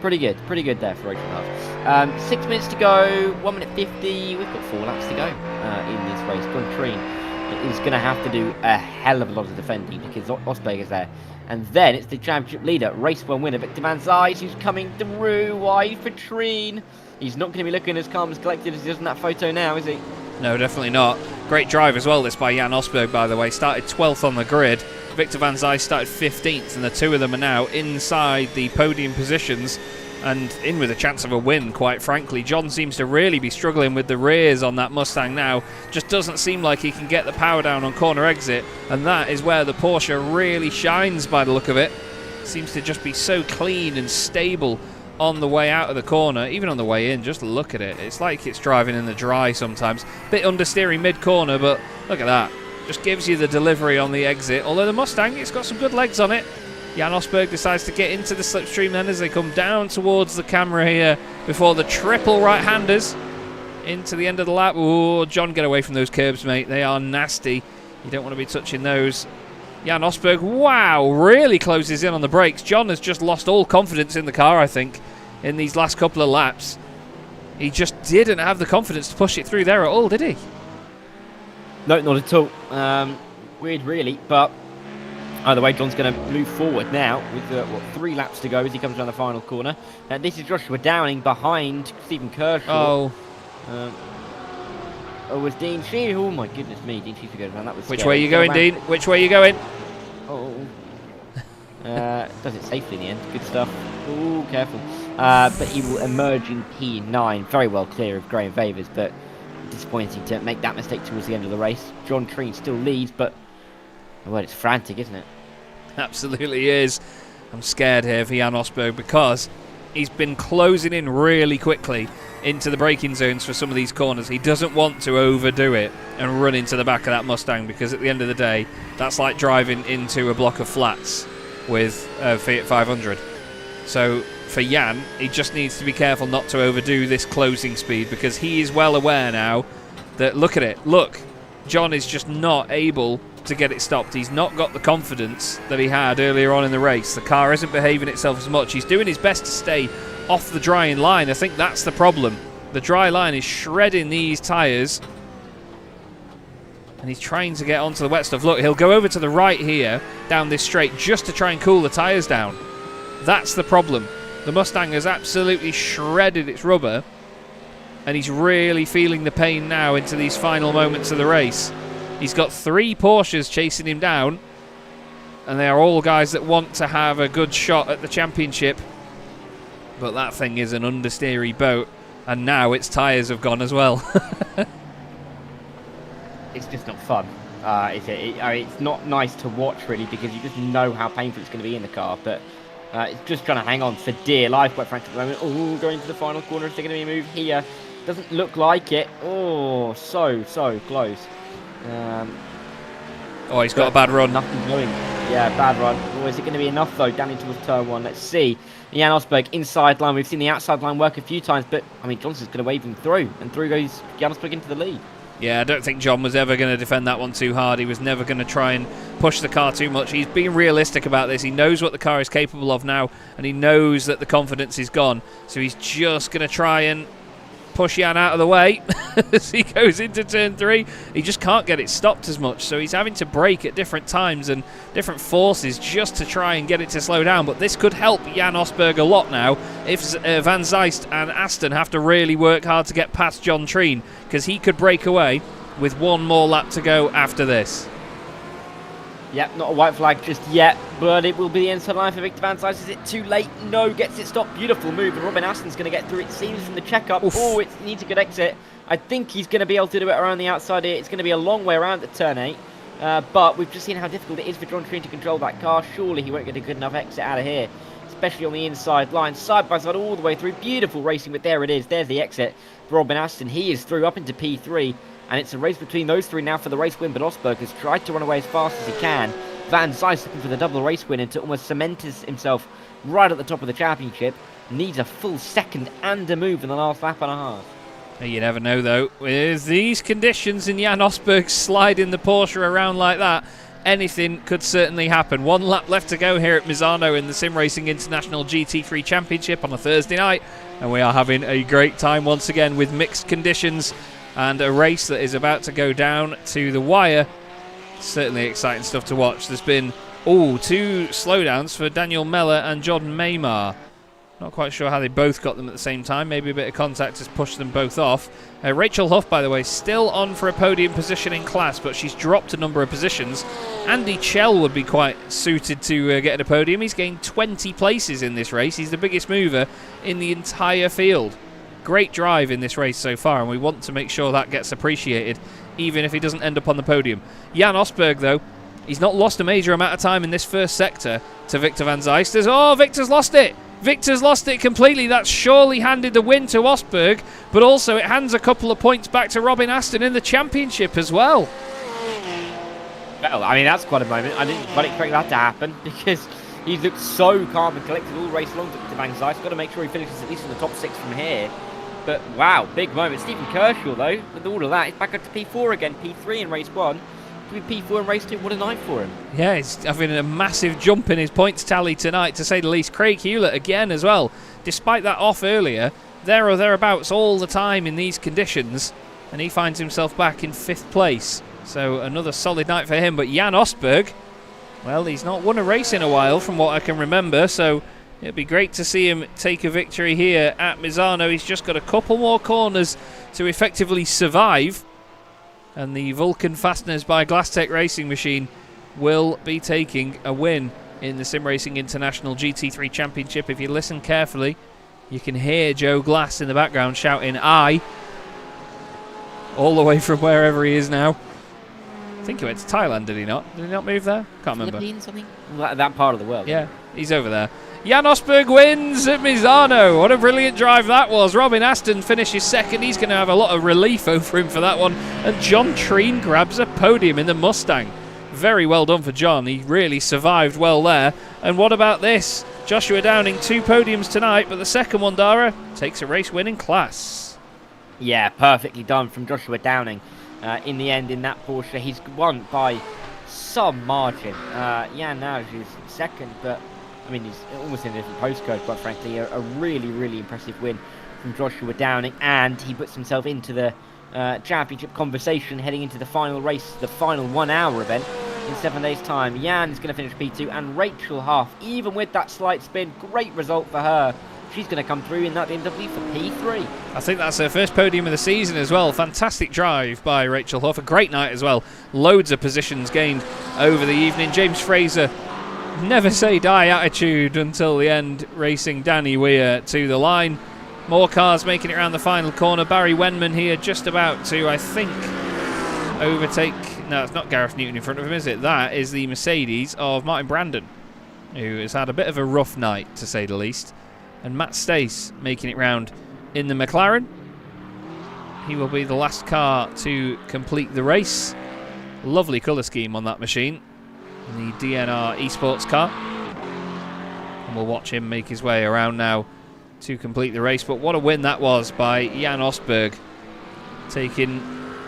pretty good there for Rachel Huff. 6 minutes to go, 1 minute 50. We've got 4 laps to go in this race. John Treen is going to have to do a hell of a lot of defending because Osberg is there. And then it's the championship leader, race 1 winner, Victor Van Zyes, who's coming through wide for Treen. He's not going to be looking as calm as collected as he does in that photo now, is he? No, definitely not. Great drive as well, this by Jan Osberg, by the way. Started 12th on the grid. Victor Van Zyst started 15th, and the two of them are now inside the podium positions and in with a chance of a win, quite frankly. John seems to really be struggling with the rears on that Mustang now. Just doesn't seem like he can get the power down on corner exit, and that is where the Porsche really shines by the look of it. Seems to just be so clean and stable on the way out of the corner, even on the way in. Just look at it. It's like it's driving in the dry sometimes. Bit understeering mid-corner, but look at that. Just gives you the delivery on the exit. Although the Mustang, it's got some good legs on it. Jan Osberg decides to get into the slipstream then as they come down towards the camera here before the triple right-handers into the end of the lap. Ooh, John, get away from those curbs, mate. They are nasty. You don't want to be touching those. Jan Osberg, wow, really closes in on the brakes. John has just lost all confidence in the car, I think, in these last couple of laps. He just didn't have the confidence to push it through there at all, did he? No, not at all. Weird, really, but either way, John's going to move forward now with, 3 laps to go as he comes around the final corner. This is Joshua Downing behind Stephen Kershaw. Was Dean Sheehan? Oh my goodness me, Dean Sheehan goes around. That was Which scary. way are you going, Dean? Which way are you going? Oh. Does it safely in the end. Good stuff. Oh, careful. But he will emerge in P9. Very well clear of Graham Favors, but disappointing to make that mistake towards the end of the race. John Treen still leads, but well, it's frantic, isn't it? Absolutely is. I'm scared here for Jan Osberg because he's been closing in really quickly into the braking zones for some of these corners. He doesn't want to overdo it and run into the back of that Mustang, because at the end of the day, that's like driving into a block of flats with a Fiat 500. So for Jan, he just needs to be careful not to overdo this closing speed, because he is well aware now that, look at it, look, John is just not able to get it stopped. He's not got the confidence that he had earlier on in the race. The car isn't behaving itself as much. He's doing his best to stay off the drying line. I think that's the problem. The dry line is shredding these tyres, and he's trying to get onto the wet stuff. Look, he'll go over to the right here down this straight just to try and cool the tyres down. That's the problem. The Mustang has absolutely shredded its rubber, and he's really feeling the pain now into these final moments of the race. He's got 3 Porsches chasing him down, and they are all guys that want to have a good shot at the championship. But that thing is an understeery boat, and now its tyres have gone as well. It's just not fun, is it? It's not nice to watch, really, because you just know how painful it's going to be in the car. But it's just trying to hang on for dear life, quite frankly, at the moment. Oh, going to the final corner. Is there going to be a move here? Doesn't look like it. Oh, so close. Oh, he's got a bad run. Nothing going. Yeah, bad run. Oh, is it going to be enough, though, down into turn 1? Let's see. Jan Osberg, inside line. We've seen the outside line work a few times, but, I mean, Johnson's going to wave him through, and through goes Jan Osberg into the lead. Yeah, I don't think John was ever going to defend that one too hard. He was never going to try and push the car too much. He's being realistic about this. He knows what the car is capable of now, and he knows that the confidence is gone. So he's just going to try and push Jan out of the way as he goes into turn 3. He just can't get it stopped as much, so he's having to brake at different times and different forces just to try and get it to slow down. But this could help Jan Osberg a lot now if Van Zyst and Aston have to really work hard to get past John Treen, because he could break away with 1 more lap to go after this. Yep, not a white flag just yet, but it will be the inside line for Victor Van Zyst. Is it too late? No, gets it stopped. Beautiful move, and Robin Aston's going to get through, it seems, from the checkup. Oh, it needs a good exit. I think he's going to be able to do it around the outside here. It's going to be a long way around at turn 8, but we've just seen how difficult it is for John Treen to control that car. Surely he won't get a good enough exit out of here, especially on the inside line, side by side all the way through. Beautiful racing, but there it is. There's the exit for Robin Aston. He is through up into P3, and it's a race between those 3 now for the race win, but Osberg has tried to run away as fast as he can. Van Zyst looking for the double race win and to almost cement himself right at the top of the championship. Needs a full second and a move in the last lap and a half. You never know, though. With these conditions and Jan Osberg sliding the Porsche around like that, anything could certainly happen. 1 lap left to go here at Misano in the SimRacing International GT3 Championship on a Thursday night, and we are having a great time once again with mixed conditions and a race that is about to go down to the wire. Certainly exciting stuff to watch. There's been 2 slowdowns for Daniel Meller and John Maymar. Not quite sure how they both got them at the same time. Maybe a bit of contact has pushed them both off. Rachel Huff, by the way, still on for a podium position in class, but she's dropped a number of positions. Andy Chell would be quite suited to get a podium. He's gained 20 places in this race. He's the biggest mover in the entire field. Great drive in this race so far, and we want to make sure that gets appreciated, even if he doesn't end up on the podium. Jan Osberg, though, he's not lost a major amount of time in this first sector to Victor van Zijst. Oh, Victor's lost it! Victor's lost it completely. That's surely handed the win to Osberg, but also it hands a couple of points back to Robin Aston in the championship as well. Well, I mean, that's quite a moment. I didn't quite expect that to happen because he looked so calm and collected all race long to Van Zijst. Got to make sure he finishes at least in the top 6 from here. But wow, big moment. Stephen Kershaw, though, with all of that, he's back up to P4 again. P3 in race 1. P4 in race 2, what a night for him. Yeah, he's having a massive jump in his points tally tonight, to say the least. Craig Hewlett again as well. Despite that off earlier, there or thereabouts all the time in these conditions, and he finds himself back in 5th place. So another solid night for him. But Jan Osberg, well, he's not won a race in a while from what I can remember, so it'd be great to see him take a victory here at Misano. He's just got a couple more corners to effectively survive, and the Vulcan Fasteners by Glasstec Racing Machine will be taking a win in the SimRacing International GT3 Championship. If you listen carefully, you can hear Joe Glass in the background shouting "I" all the way from wherever he is now. I think he went to Thailand, did he not? Did he not move there? Can't remember. Philippines, something? That part of the world. Yeah, he's over there. Jan Osberg wins at Misano. What a brilliant drive that was. Robin Aston finishes 2nd. He's going to have a lot of relief over him for that one. And John Treen grabs a podium in the Mustang. Very well done for John. He really survived well there. And what about this? Joshua Downing, 2 podiums tonight, but the second one, Dara, takes a race win in class. Yeah, perfectly done from Joshua Downing. In the end, in that Porsche, he's won by some margin. Jan now is 2nd, but I mean, he's almost in a different postcode, quite frankly. A really, really impressive win from Joshua Downing, and he puts himself into the championship conversation heading into the final race, the final 1-hour event in 7 days' time. Jan is going to finish P2, and Rachel Huff, even with that slight spin, great result for her. She's going to come through in that BMW for P3. I think that's her first podium of the season as well. Fantastic drive by Rachel Huff. A great night as well. Loads of positions gained over the evening. James Fraser, never say die attitude until the end, racing Danny Weir to the line. More cars making it around the final corner. Barry Wenman here just about to, I think, overtake... No, it's not Gareth Newton in front of him, is it? That is the Mercedes of Martin Brandon, who has had a bit of a rough night, to say the least. And Matt Stace making it round in the McLaren. He will be the last car to complete the race. Lovely colour scheme on that machine. The DNR Esports car. And we'll watch him make his way around now to complete the race. But what a win that was by Jan Osberg. Taking,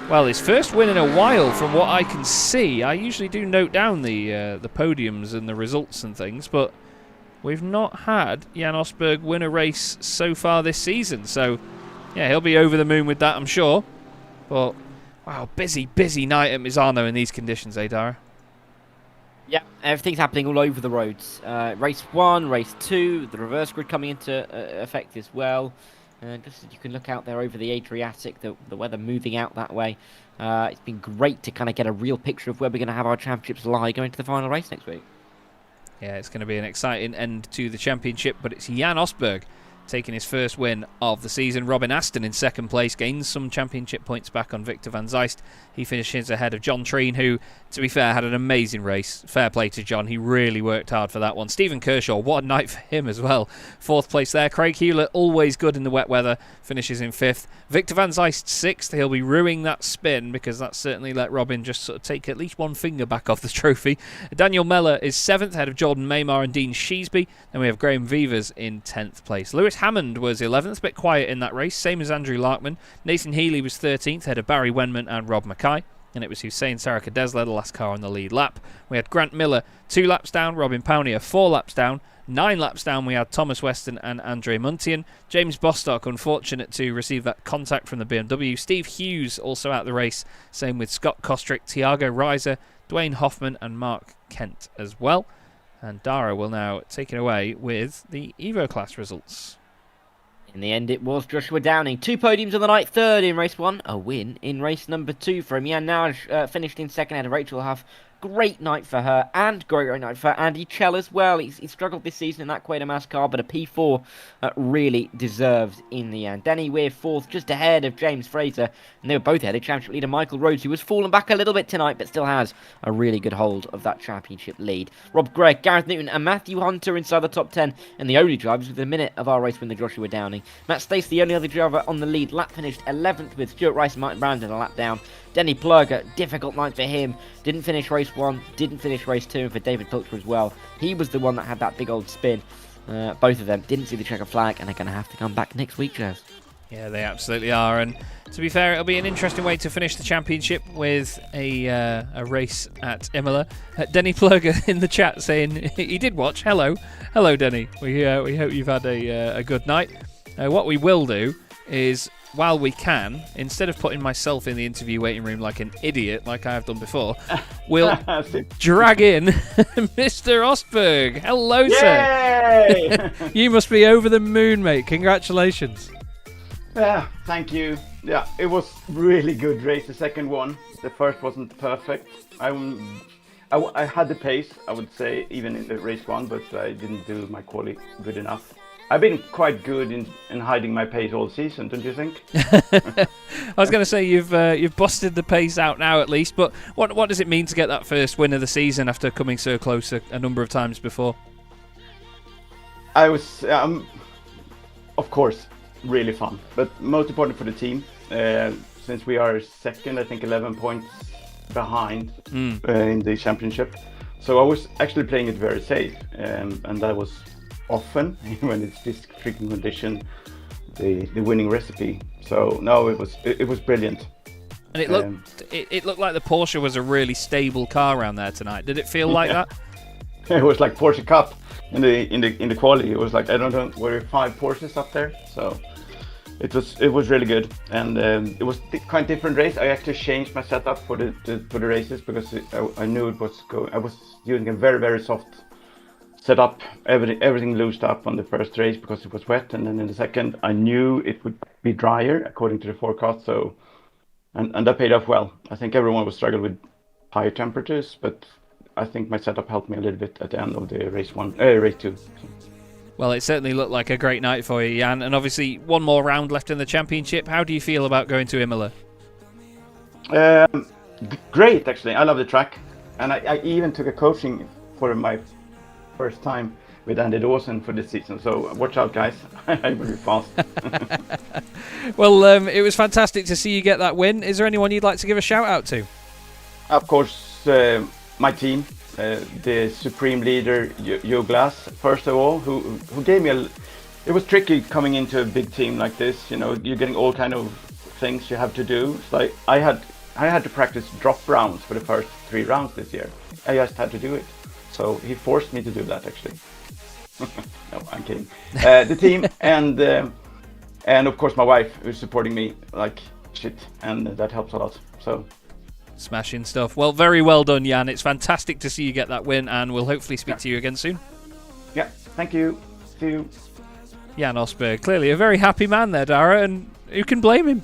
well, his first win in a while from what I can see. I usually do note down the podiums and the results and things, but we've not had Jan Osberg win a race so far this season. So, yeah, he'll be over the moon with that, I'm sure. But, wow, busy night at Misano in these conditions, eh, Dara? Yeah, everything's happening all over the roads. Race 1, race 2, the reverse grid coming into effect as well. Just as you can look out there over the Adriatic, the weather moving out that way. It's been great to kind of get a real picture of where we're going to have our championships lie going to the final race next week. Yeah, it's going to be an exciting end to the championship, but it's Jan Osberg taking his first win of the season. Robin Aston in 2nd place, gains some championship points back on Victor van Zijst. He finishes ahead of John Treen, who, to be fair, had an amazing race. Fair play to John. He really worked hard for that one. Stephen Kershaw, what a night for him as well. 4th place there. Craig Hewlett, always good in the wet weather, finishes in 5th. Victor van Zijst 6th. He'll be ruining that spin because that certainly let Robin just sort of take at least one finger back off the trophy. Daniel Meller is 7th, ahead of Jordan Maymar and Dean Sheesby. Then we have Graham Vivers in 10th place. Lewis Hammond was 11th, a bit quiet in that race, same as Andrew Larkman. Nathan Healy was 13th, ahead of Barry Wenman and Rob Mackay. And it was Hussein Saraka Desler, the last car on the lead lap. We had Grant Miller 2 laps down, Robin Pownier 4 laps down. 9 laps down we had Thomas Weston and Andre Muntian. James Bostock, unfortunate to receive that contact from the BMW. Steve Hughes also out the race, same with Scott Kostrick, Tiago Reiser, Dwayne Hoffman and Mark Kent as well. And Dara will now take it away with the Evo class results. In the end, it was Joshua Downing. 2 podiums on the night. 3rd in race 1. A win in race number 2 for him. Jan Naj finished in 2nd ahead of Rachel Huff. Great night for her, and great night for Andy Chell as well. He's struggled this season in that Quatermass car, but a P4 really deserved in the end. Denny Weir 4th, just ahead of James Fraser, and they were both ahead of championship leader Michael Rhodes, who has fallen back a little bit tonight, but still has a really good hold of that championship lead. Rob Gregg, Gareth Newton, and Matthew Hunter inside the top 10, and the only drivers with a minute of our race winner Joshua Downing. Matt Stacey, the only other driver on the lead lap, finished 11th with Stuart Rice and Martin Brandon a lap down. Denny Plurger, difficult night for him. Didn't finish race 1, didn't finish race 2, and for David Pilcher as well. He was the one that had that big old spin. Both of them didn't see the checker flag, and they're going to have to come back next week, Jazz. Yeah, they absolutely are. And to be fair, it'll be an interesting way to finish the championship with a race at Imola. Denny Plurger in the chat saying he did watch. Hello, Denny. We hope you've had a good night. What we will do is, while we can, instead of putting myself in the interview waiting room like an idiot, like I have done before, we'll drag in Mr. Ostberg. Hello, sir. You must be over the moon, mate. Congratulations. Yeah, thank you. Yeah, it was really good race. The second one, the first wasn't perfect. I had the pace, I would say, even in the race 1, but I didn't do my quali good enough. I've been quite good in hiding my pace all season, don't you think? I was going to say you've busted the pace out now at least, but what does it mean to get that first win of the season after coming so close a number of times before? I was, of course, really fun, but most important for the team, since we are second, I think 11 points behind in the championship. So I was actually playing it very safe, and that was often when it's this tricky condition, the winning recipe. So no, it was brilliant. And it looked like the Porsche was a really stable car around there tonight. Did it feel like that? It was like Porsche Cup in the quality. It was like, I don't know, were there 5 Porsches up there? So it was really good, and it was quite a different race. I actually changed my setup for the races because I knew it was going. I was using a very, very soft setup. Everything loosed up on the first race because it was wet, and then in the second I knew it would be drier according to the forecast. So and that paid off well. I think everyone was struggling with higher temperatures, but I think my setup helped me a little bit at the end of the race 2. Well, it certainly looked like a great night for you, Jan, and obviously one more round left in the championship. How do you feel about going to Imola? Great, actually. I love the track, and I even took a coaching for my first time with Andy Dawson for this season, so watch out, guys. I will be fast. Well, it was fantastic to see you get that win. Is there anyone you'd like to give a shout out to? Of course, my team, the supreme leader Joe Glass, first of all, who gave me it was tricky coming into a big team like this. You know, you're getting all kind of things you have to do. It's like I had to practice drop rounds for the first 3 rounds this year. I just had to do it. So he forced me to do that, actually. No, I'm kidding. The team and of course my wife, who's supporting me like shit, and that helps a lot. So smashing stuff. Well, very well done, Jan. It's fantastic to see you get that win, and we'll hopefully speak to you again soon. Yeah, thank you. See you. Jan Osberg, clearly a very happy man there, Dara, and who can blame him?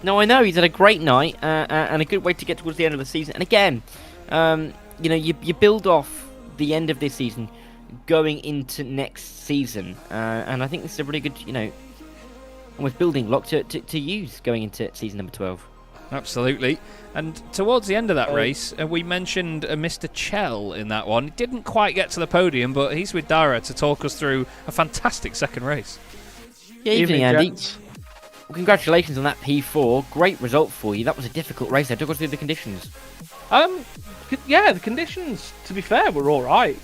No, I know he's had a great night and a good way to get towards the end of the season. And again, you build off the end of this season going into next season, and I think this is a really good, almost building block to use going into season number 12. Absolutely. And towards the end of that race, we mentioned Mr. Chell in that one. Didn't quite get to the podium, but he's with Dara to talk us through a fantastic second race. Yeah, evening, Andy. Well, congratulations on that P4. Great result for you. That was a difficult race. I took us through the conditions. Yeah, the conditions, to be fair, were all right.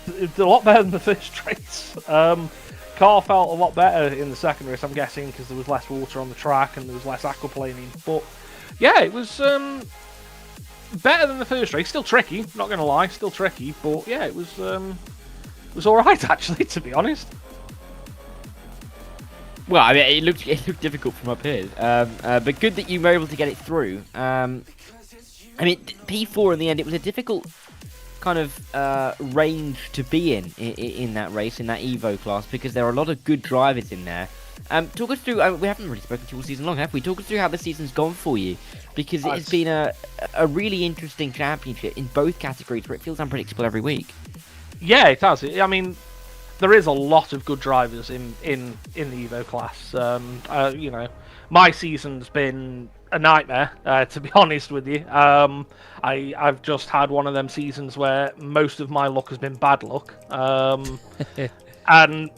It's a lot better than the first race. Car felt a lot better in the second race, I'm guessing, because there was less water on the track and there was less aquaplaning. But yeah, it was better than the first race. Still tricky, not going to lie, still tricky. But yeah, it was all right actually, to be honest. Well, I mean, it looked difficult from up here, but good that you were able to get it through. I mean, P4 in the end, it was a difficult kind of range to be in that race, in that Evo class, because there are a lot of good drivers in there. Talk us through, we haven't really spoken to you all season long, have we? Talk us through how the season's gone for you, because it has been a really interesting championship in both categories where it feels unpredictable every week. Yeah, it has. I mean, there is a lot of good drivers in the Evo class. You know, my season's been a nightmare, to be honest with you. I've just had one of them seasons where most of my luck has been bad luck. And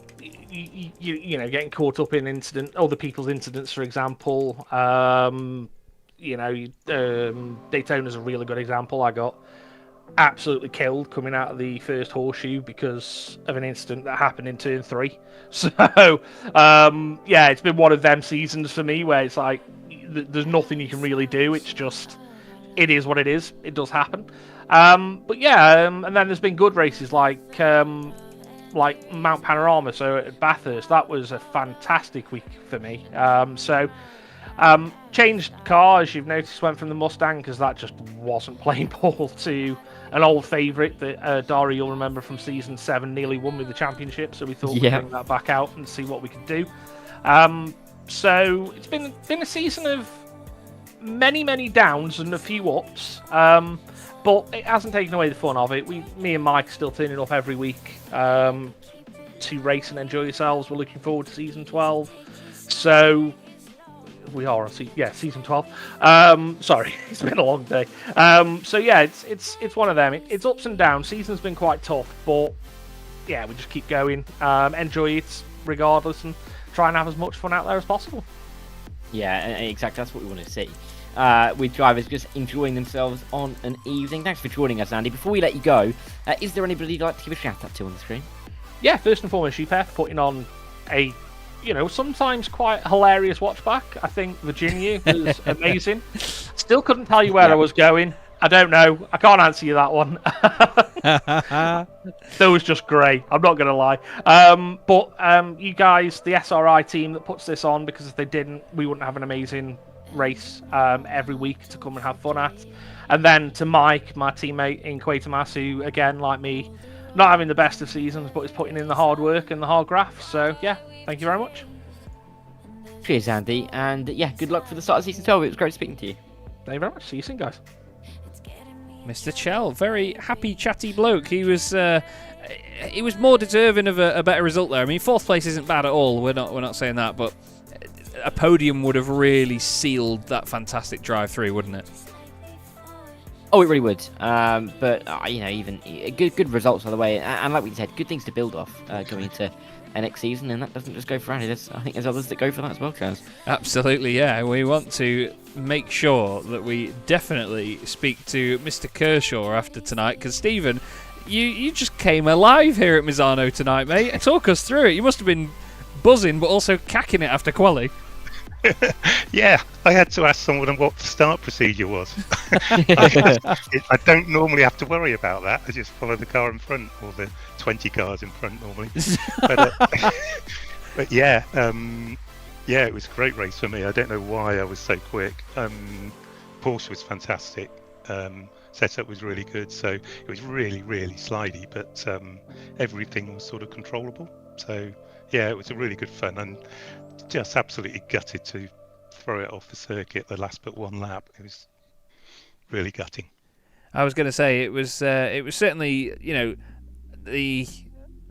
you know, getting caught up in other people's incidents, for example. You know, Daytona's a really good example. I got absolutely killed coming out of the first horseshoe because of an incident that happened in turn 3. So, yeah, it's been one of them seasons for me where it's like, there's nothing you can really do. It's just, it is what it is. It does happen. But yeah, and then there's been good races like Mount Panorama, so at Bathurst. That was a fantastic week for me. Changed car, as you've noticed, went from the Mustang because that just wasn't playing ball, to an old favourite that Dari, you'll remember from season 7, nearly won me the championship. So we thought we'd bring that back out and see what we could do. So it's been a season of many downs and a few ups, but it hasn't taken away the fun of it. Me and Mike are still turning up every week to race and enjoy yourselves. We're looking forward to season 12. So we are on season 12. Sorry, it's been a long day. So yeah, it's one of them. It's ups and downs. Season's been quite tough, but yeah, we just keep going, enjoy it regardless, and try and have as much fun out there as possible. Yeah, exactly. That's what we want to see. With drivers just enjoying themselves on an evening. Thanks for joining us, Andy. Before we let you go, is there anybody you'd like to give a shout out to on the screen? Yeah, first and foremost, Sheephair for putting on a, you know, sometimes quite hilarious watch back. I think Virginia was amazing. Still couldn't tell you where I was going. I don't know. I can't answer you that one. That was just great. I'm not going to lie. But you guys, the SRI team that puts this on, because if they didn't, we wouldn't have an amazing race every week to come and have fun at. And then to Mike, my teammate in Quatermass, who, again, like me, not having the best of seasons, but is putting in the hard work and the hard graft. So, yeah, thank you very much. Cheers, Andy. And, yeah, good luck for the start of season 12. It was great speaking to you. Thank you very much. See you soon, guys. Mr. Chell, very happy, chatty bloke. He was more deserving of a better result there. I mean, 4th place isn't bad at all. We're not saying that, but a podium would have really sealed that fantastic drive-through, wouldn't it? Oh, it really would. But you know, even good results on the way, and like we said, good things to build off going into next season, and that doesn't just go for Andy. I think there's others that go for that as well, Chaz. Absolutely, yeah. We want to make sure that we definitely speak to Mr. Kershaw after tonight, because Stephen, you just came alive here at Misano tonight, mate. Talk us through it. You must have been buzzing, but also cacking it after quali. Yeah, I had to ask someone what the start procedure was. I don't normally have to worry about that. I just follow the car in front, or the 20 cars in front normally. But yeah, it was a great race for me. I don't know why I was so quick. Porsche was fantastic. Setup was really good, so it was really slidey, but everything was sort of controllable. So yeah, it was a really good fun, and just absolutely gutted to throw it off the circuit the last but one lap. It was really gutting. I was going to say it was certainly, you know,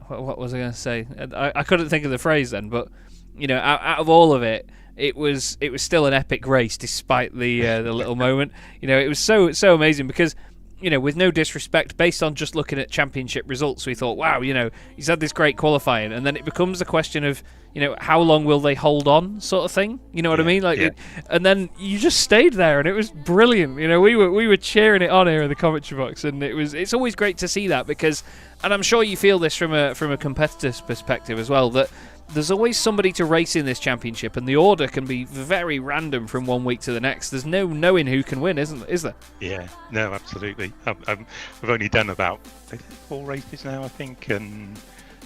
what was I going to say? I couldn't think of the phrase then, but you know, out of all of it, it was still an epic race despite the little moment. You know, it was so amazing because, you know, with no disrespect, based on just looking at championship results, we thought, wow, you know, he's had this great qualifying, and then it becomes a question of, you know, how long will they hold on, sort of thing. You know what I mean? Like, and then you just stayed there, and it was brilliant. You know, we were cheering it on here in the commentary box, and it's always great to see that because, and I'm sure you feel this from a competitor's perspective as well, that there's always somebody to race in this championship, and the order can be very random from one week to the next. There's no knowing who can win, is there? Yeah, no, absolutely. We've only done about 4 races now, I think, and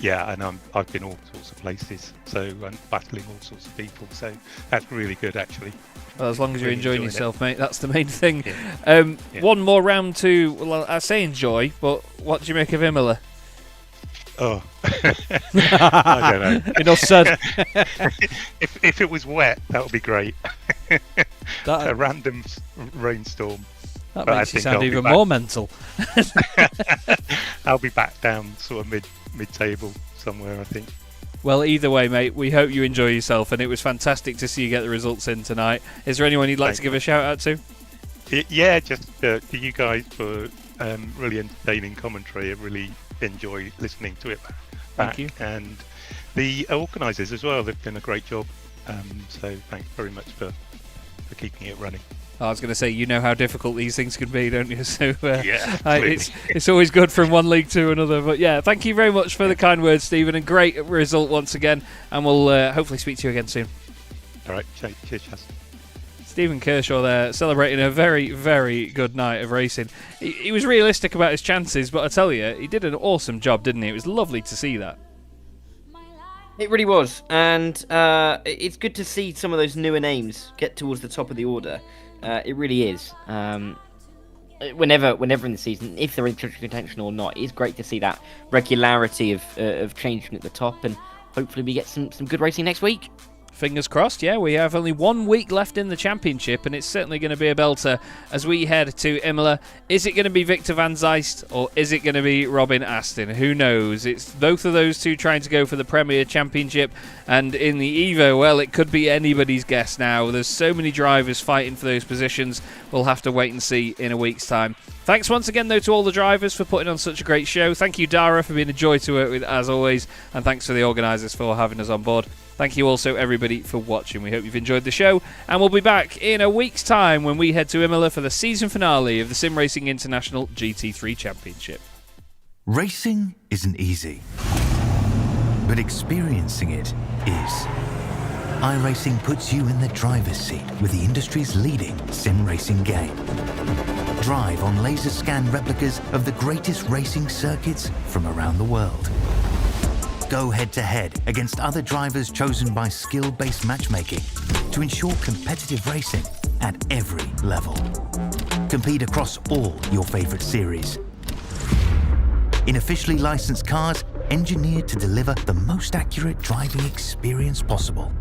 yeah, and I've been all sorts of places, so I'm battling all sorts of people. So that's really good, actually. Well, as long as you're Really enjoying enjoyed yourself, mate, that's the main thing. Yeah. Yeah. One more round to, well, I say enjoy, but what do you make of Imola? Oh, I don't know. Enough said. If it was wet, that would be great. A That, random rainstorm. that But I makes you think sound I'll be even back. more mental. I'll be back down sort of mid-table somewhere, I think. Well, either way, mate, we hope you enjoy yourself, and it was fantastic to see you get the results in tonight. Is there anyone you'd like Thank to give a shout out to? Yeah, just to you guys for really entertaining commentary. I really enjoy listening to it back. Thank you. And the organisers as well, they've done a great job. So thanks very much for keeping it running. I was going to say, you know how difficult these things can be, don't you? So Yeah, it's always good from one league to another. But yeah, thank you very much for the kind words, Stephen, and great result once again. And we'll hopefully speak to you again soon. All right, cheers, Chaz. Stephen Kershaw there, celebrating a very, very good night of racing. He was realistic about his chances, but I tell you, he did an awesome job, didn't he? It was lovely to see that. It really was, and it's good to see some of those newer names get towards the top of the order. It really is. Whenever in the season, if they're in contention or not, it's great to see that regularity of changing at the top, and hopefully we get some good racing next week. Fingers crossed, yeah. We have only 1 week left in the championship, and it's certainly going to be a belter as we head to Imola. Is it going to be Victor Van Zeist, or is it going to be Robin Aston? Who knows? It's both of those two trying to go for the Premier Championship, and in the Evo, well, it could be anybody's guess now. There's so many drivers fighting for those positions. We'll have to wait and see in a week's time. Thanks once again, though, to all the drivers for putting on such a great show. Thank you, Dara, for being a joy to work with, as always, and thanks to the organisers for having us on board. Thank you also, everybody, for watching. We hope you've enjoyed the show, and we'll be back in a week's time when we head to Imola for the season finale of the SimRacing International GT3 Championship. Racing isn't easy, but experiencing it is. iRacing puts you in the driver's seat with the industry's leading sim racing game. Drive on laser scan replicas of the greatest racing circuits from around the world. Go head-to-head against other drivers chosen by skill-based matchmaking to ensure competitive racing at every level. Compete across all your favorite series. In officially licensed cars, engineered to deliver the most accurate driving experience possible.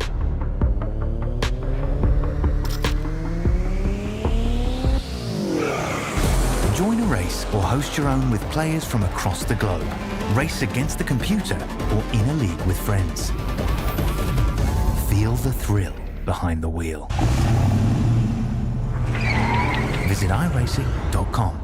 Join a race or host your own with players from across the globe. Race against the computer or in a league with friends. Feel the thrill behind the wheel. Visit iRacing.com.